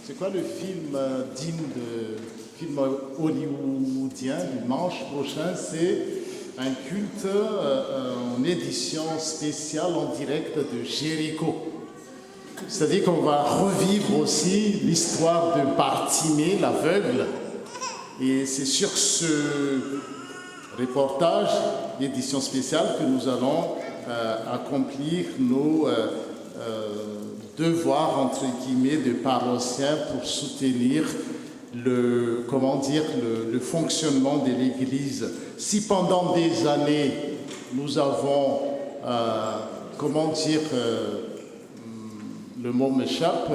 C'est quoi le film digne de film hollywoodien dimanche prochain? C'est un culte en édition spéciale en direct de Jéricho. C'est-à-dire qu'on va revivre aussi l'histoire de Bartimée, l'aveugle. Et c'est sur ce reportage d'édition spéciale que nous allons accomplir nos devoirs, entre guillemets, de paroissiens pour soutenir le fonctionnement de l'Église. Si pendant des années, nous avons, le mot m'échappe,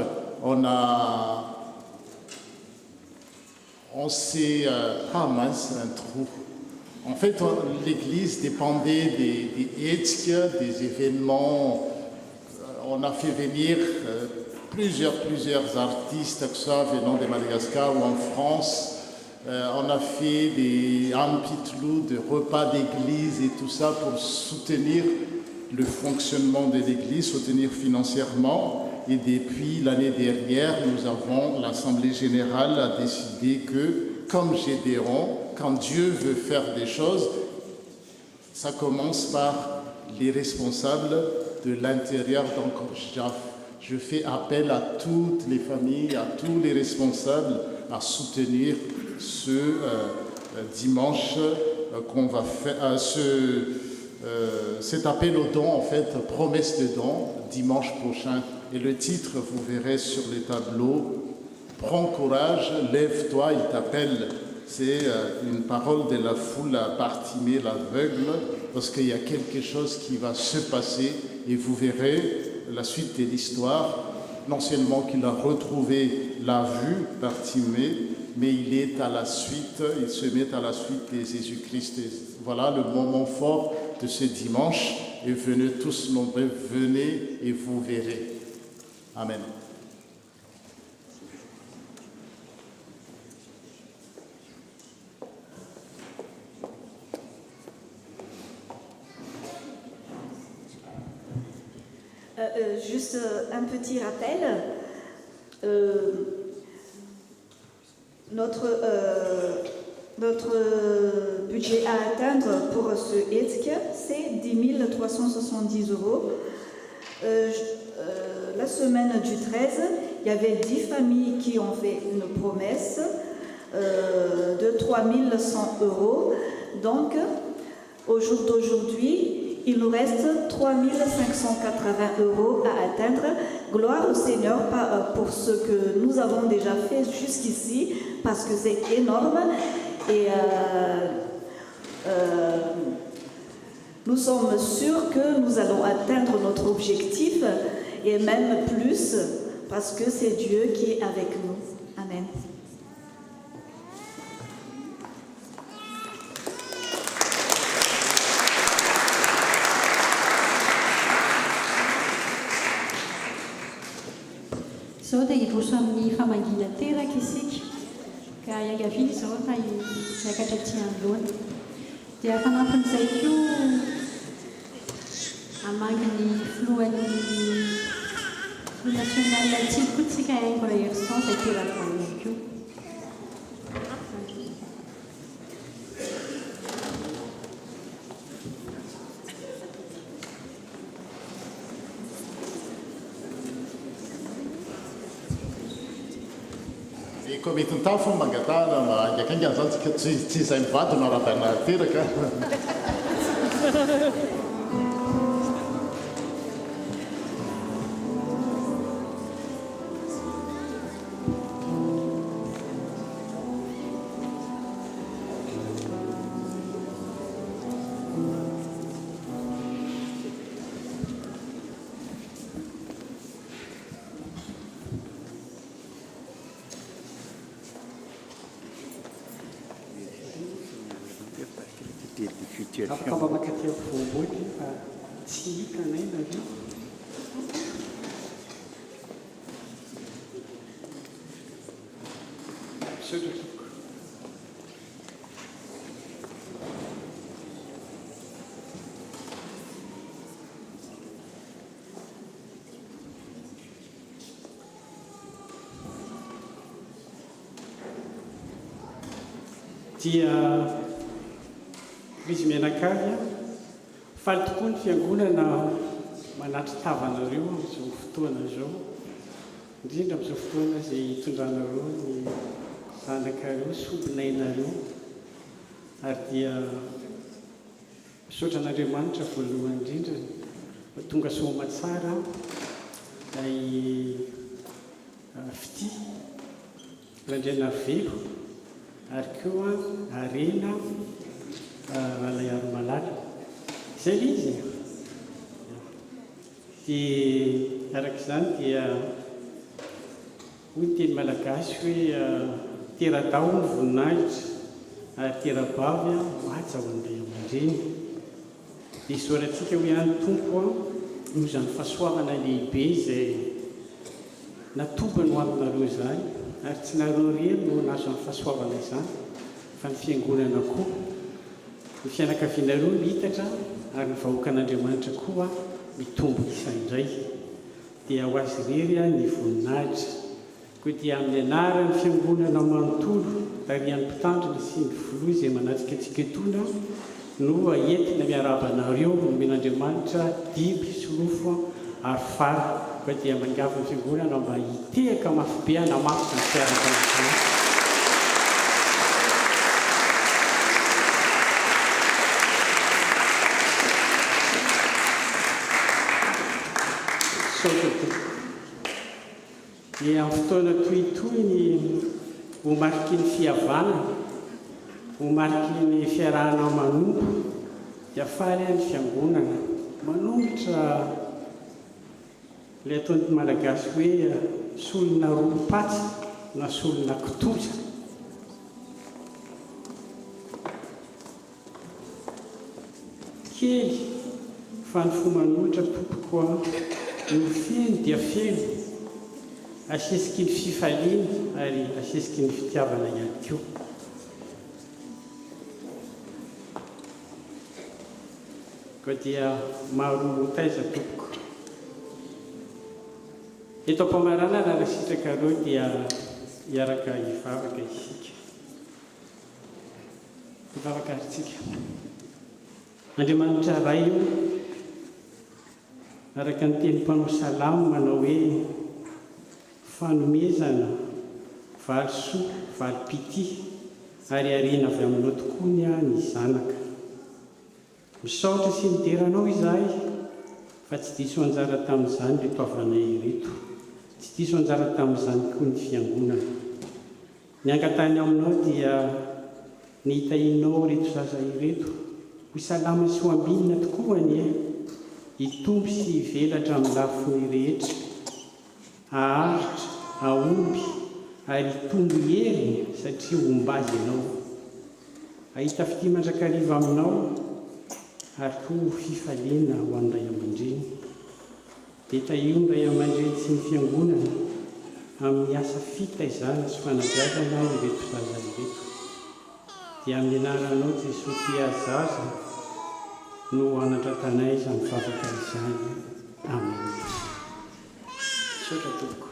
mince, un trou. En fait, l'Église dépendait des étiquettes, des événements. On a fait venir plusieurs artistes, que ce soit venant de Madagascar ou en France. On a fait des ampitlous de repas d'église et tout ça pour soutenir le fonctionnement de l'Église, soutenir financièrement. Et depuis l'année dernière, l'Assemblée générale a décidé que, comme Gédéon, quand Dieu veut faire des choses, ça commence par les responsables de l'intérieur. Donc, je fais appel à toutes les familles, à tous les responsables à soutenir ce dimanche qu'on va faire, cet appel aux dons, en fait, promesse de dons, dimanche prochain. Et le titre, vous verrez sur les tableaux, « Prends courage, lève-toi, il t'appelle ». C'est une parole de la foule à Bartimée, l'aveugle, parce qu'il y a quelque chose qui va se passer et vous verrez la suite de l'histoire. Non seulement qu'il a retrouvé la vue, Bartimée, mais il se met à la suite de Jésus-Christ. Voilà le moment fort de ce dimanche. Et venez tous nombreux, venez et vous verrez. Amen.
Juste un petit rappel. Notre budget à atteindre pour ce ETC, c'est 10 370 €. La semaine du 13, il y avait 10 familles qui ont fait une promesse de 3 100 €. Donc, au jour d'aujourd'hui, il nous reste 3 580 € à atteindre. Gloire au Seigneur pour ce que nous avons déjà fait jusqu'ici, parce que c'est énorme. Et nous sommes sûrs que nous allons atteindre notre objectif. et même plus, parce que c'est Dieu qui est avec nous. Amen.
Zao dia hiroso amin'ny famangina teraka isika ka iangavily izao fa miakatra aty anoloana dia fanampon'izay koa hamangy ny filohan'ny Front National Latine koa tsika haingo la Hersan izay teraka ihany koa.
Komety ny tafo mangatahana mangakangan zany tsika tsy izay mivady no arabana teraka.
Afaka mba makaty voamboly fa tsy hitanay nareo. Sotrako. Dia izy mianakavy faly tokoa ny fiangonana manatry tavanareo amin'izao fotoana izao, indrindra amin'izao fotoana izay hitondranareo ny zanakareo sombinainareo, ary dia misaotra an'Andriamanitra voalohany indrindra tonga soma tsara ilay fity landriana velo ary koa arena rahalay aromalala izay le izy. Dia arak'izany dia hoy ny teny malagasy hoe tera-tao ny voninahitra ary tera-bavy matsa ho an'ilay aman-dreny. Dia isorantsika hoe any tompo noho izany fahasoavana lehibe izay natobany ho aminareo izany, ary tsy nareo rery no nazo amin'ny fahasoavana izany fa ny fiangonana koa, ny fianakavianareo mitatra ary ny vahoakan'Andriamanitra koa mitombo isan'indray. Dia ho azy rery ny voninahitra. Koa dia amin'ny anaran'ny fiangonana manontolo tarihan'ny mpitandrina sy ny filoha izay manatrika antsika etona no entina miarabanareo nomen'Andriamanitra diby solofo ary fary. Koa dia mangavy ny fiangonana mba hitehaka mafy be hanamafika ny fiaraka amin'izany. Dia amin'ny fotoana tohitoy ho mariky ny fihavanana, ho mariky ny fiarahana manompo, dia faly ny fiangonana manombotra ilay ataon'ny malagasy hoe solona ropatsy na solona kitoza. Kely fa ny fomanohitra tompokoa no feno dia feno, asesiky ny fifaliana ary asesiky ny fitiavana ihany koa. Koa dia maro taiza tompoko. Eto am-pamarana narasitraka ireo dia hiaraka hivavaka isika. Hivavaka aritsika. Andriamanitra ray io, araka ny teny mpanao salamo manao hoe fanomezana valo soa valo pity ary arena avy aminao tokoa ny zanaka. Misaotra sy nideranao izahay fa tsy diso anjara tamin'izany reto avanay ireto, tsy diso anjara tamin'izany koa ny fiangonana. Ny angatany aminao dia nihitahinao reto zaza ireto ho salama sy ho ambinina tokoa ny hitomby sy hivelatra amin'ny lafiny rehetra, aharitra, aomby, ary hitombo hery satria ombazy ianao. Ahita fitiaman-drakariva aminao ary ho fifaliana ho an'ny ray aman-dreny. Dia tahio ny ray aman-dreny sy ny fiangonana amin'ny asa fitaizana sy fanabeazana ireto zaza ireto. Dia amin'ny anaranao Jesosy tia zaza no anatratanay izany favaka izany. Amen. Sotra tompoko.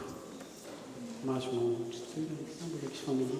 Mahazo mamonjy toerana sambo ex famille.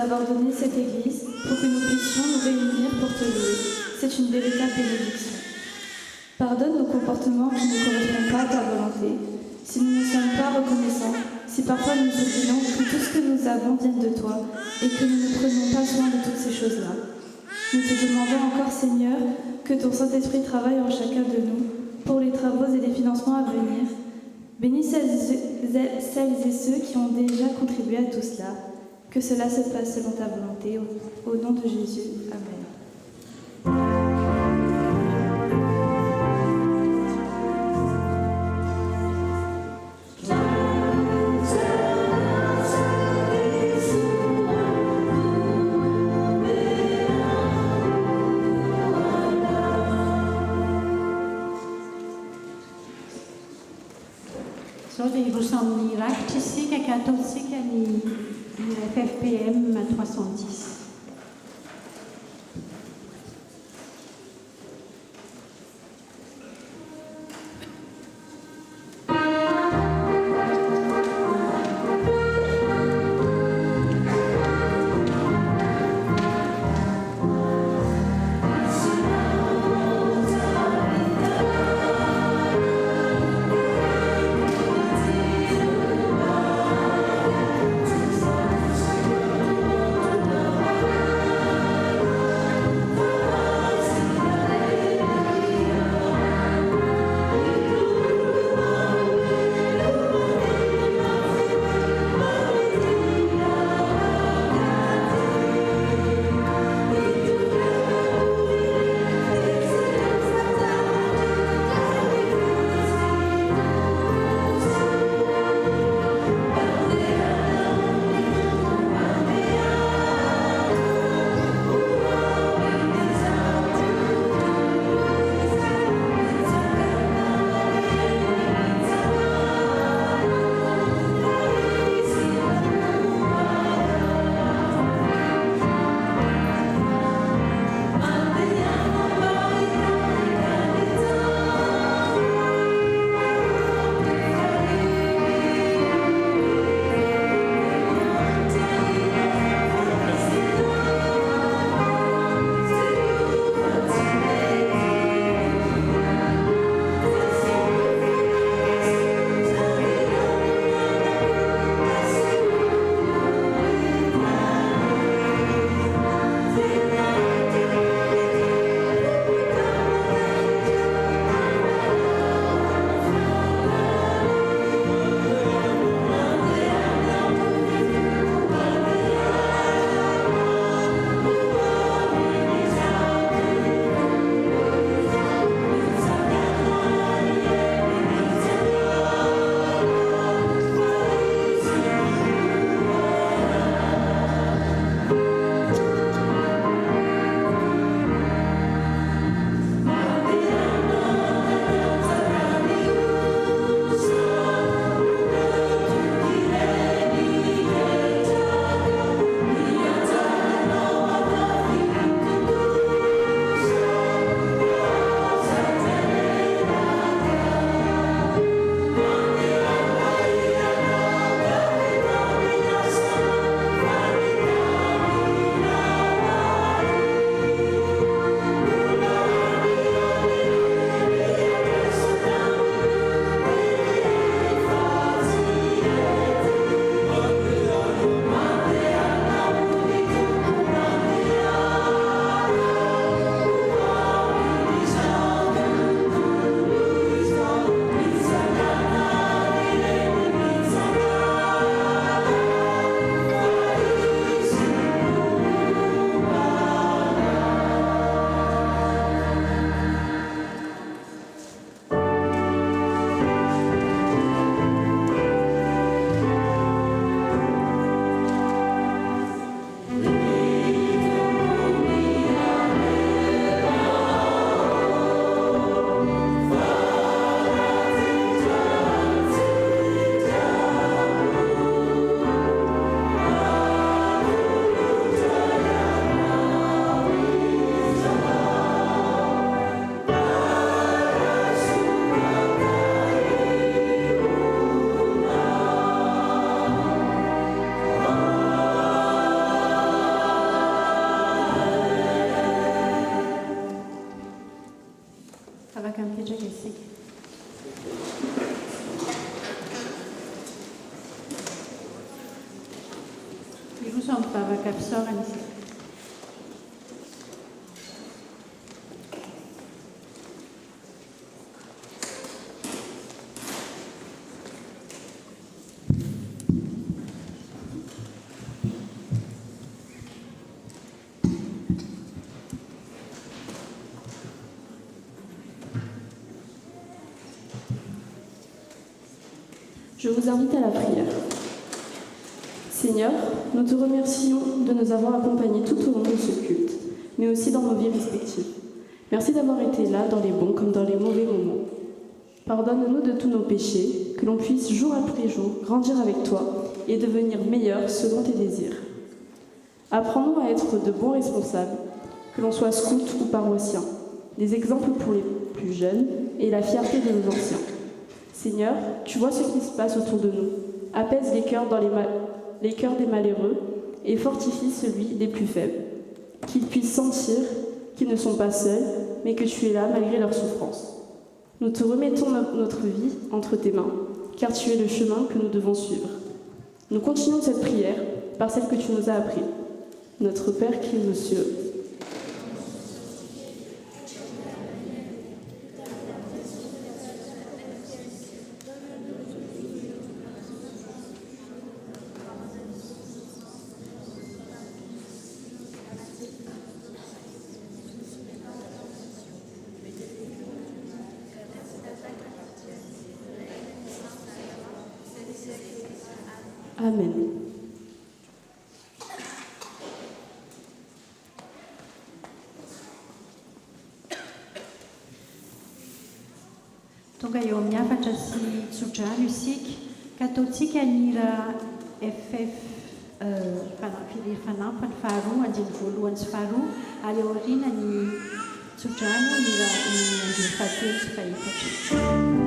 D'avoir donné cette église pour que nous puissions nous réunir pour te louer. C'est une véritable bénédiction. Pardonne nos comportements qui ne correspondent pas à ta volonté. Si nous ne sommes pas reconnaissants, si parfois nous oublions que tout ce que nous avons vient de toi et que nous ne prenons pas soin de toutes ces choses-là. Nous te demandons encore, Seigneur, que ton Saint-Esprit travaille en chacun de nous pour les travaux et les financements à venir. Bénis celles et ceux qui ont déjà contribué à tout cela. Que cela se passe selon ta volonté, au nom de Jésus. Amen.
Sao dia rosa amin'ny rakitra isika ka ataontsika ny FFPM 310.
Amen.
afaka fisaorana isika.
Je vous invite à la prière. Seigneur, nous te remercions de nous avoir accompagnés tout au long de ce culte, mais aussi dans nos vies respectives. Merci d'avoir été là dans les bons comme dans les mauvais moments. Pardonne-nous de tous nos péchés, que l'on puisse jour après jour grandir avec toi et devenir meilleurs selon tes désirs. Apprends-nous à être de bons responsables, que l'on soit scout ou paroissien, des exemples pour les plus jeunes et la fierté de nos anciens. Seigneur, tu vois ce qui se passe autour de nous. Apaise les cœurs des malheureux et fortifie celui des plus faibles. Qu'ils puissent sentir qu'ils ne sont pas seuls, mais que tu es là malgré leur souffrance. Nous te remettons notre vie entre tes mains, car tu es le chemin que nous devons suivre. Nous continuons cette prière par celle que tu nous as appris. Notre Père qui est aux cieux, Amen.
Tonga eo amin'ny afatra sy tsodrano isika ka ataontsika ny raha FF firy fanampany faharoa andiny voalohany sy faharoa ary eo aoriana ny tsodrano ny andiny fahatelo sy faefatra.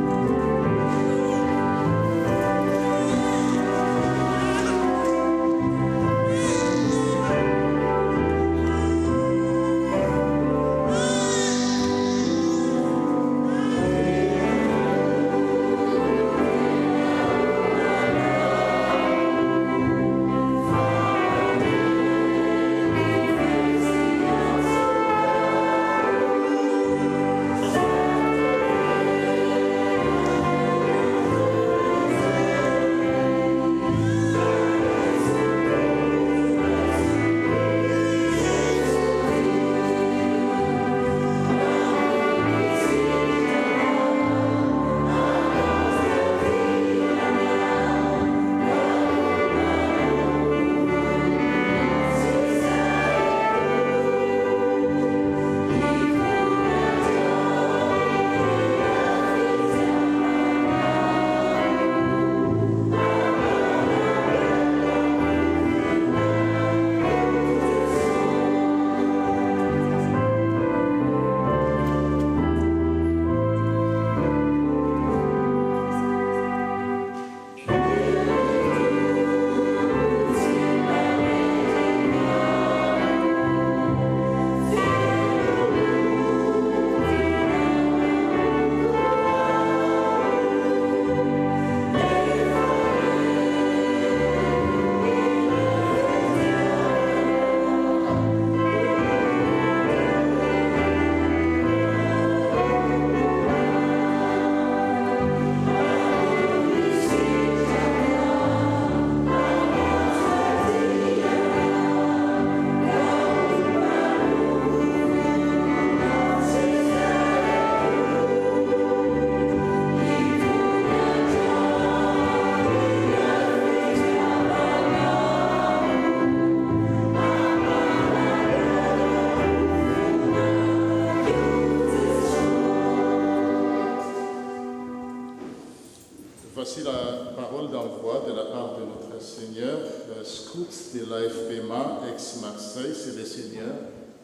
Voici la parole d'envoi de la part de notre Seigneur, scout de l'AFPMA ex-Marseille. C'est le Seigneur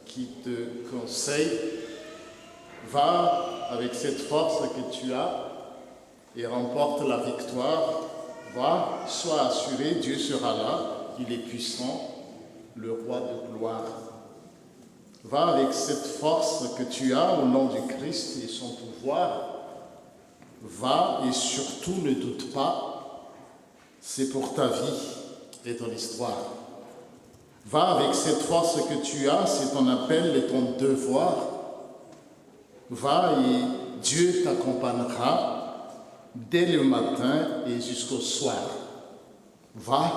qui te conseille. Va avec cette force que tu as et remporte la victoire. Va, sois assuré, Dieu sera là, il est puissant, le roi de gloire. Va avec cette force que tu as au nom du Christ et son pouvoir. Va et surtout ne doute pas, c'est pour ta vie et ton histoire. Va avec cette force que tu as, c'est ton appel et ton devoir. Va et Dieu t'accompagnera dès le matin et jusqu'au soir. Va,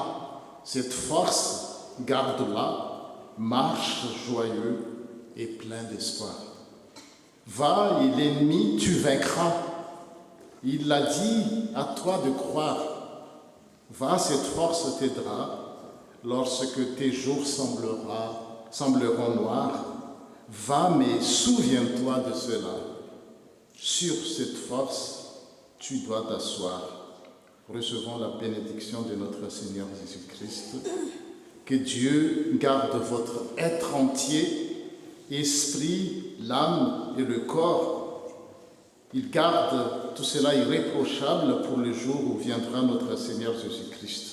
cette force, garde-la, marche joyeux et plein d'espoir. Va et l'ennemi, tu vaincras. Il l'a dit, à toi de croire. Va, cette force t'aidera lorsque tes jours sembleront noirs. Va, mais souviens-toi de cela. Sur cette force, tu dois t'asseoir. Recevons la bénédiction de notre Seigneur Jésus-Christ. Que Dieu garde votre être entier, esprit, l'âme et le corps. Il garde tout cela irréprochable pour le jour où viendra notre Seigneur Jésus-Christ.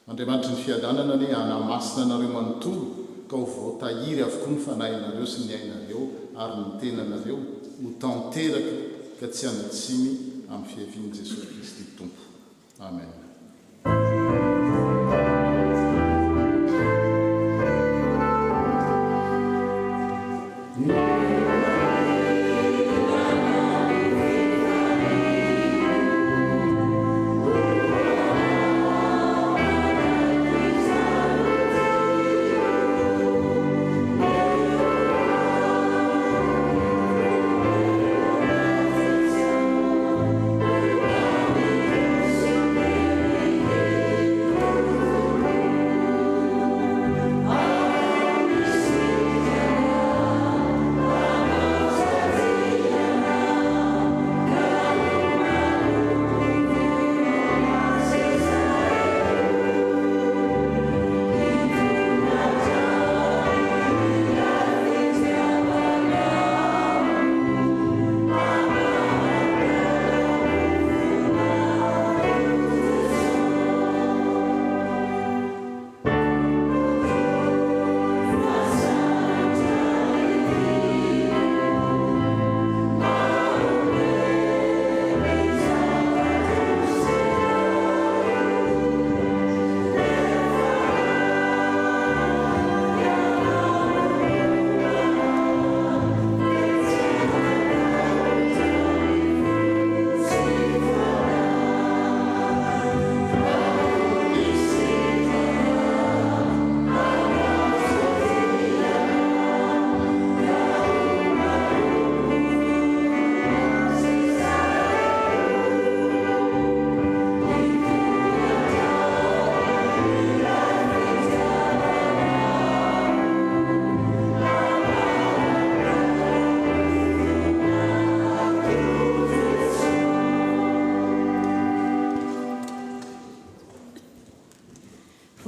Andriamanitra ny fiadanana ny anamasina anareo manontolo ka ho voatahiry avokoa ny fanahinareo sy ny ainareo ary ny tenanareo ho tanteraka ka tsy hanatsimy amin'ny fiavian'i Jesosy Kristy Tompo. Amen.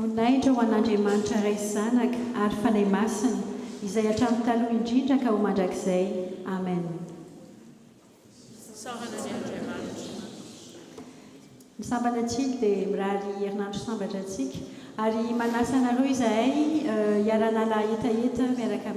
Voninahitra ho an'Andriamanitra ray zanaka ary fanahy masina izay hatramin'ny taloha indrindra ka ho mandrakizay. Amen. Ny sambana tsika dia mirary herinandro sambatra antsika ary manasa anareo izahay hiara-nala etaeta miaraka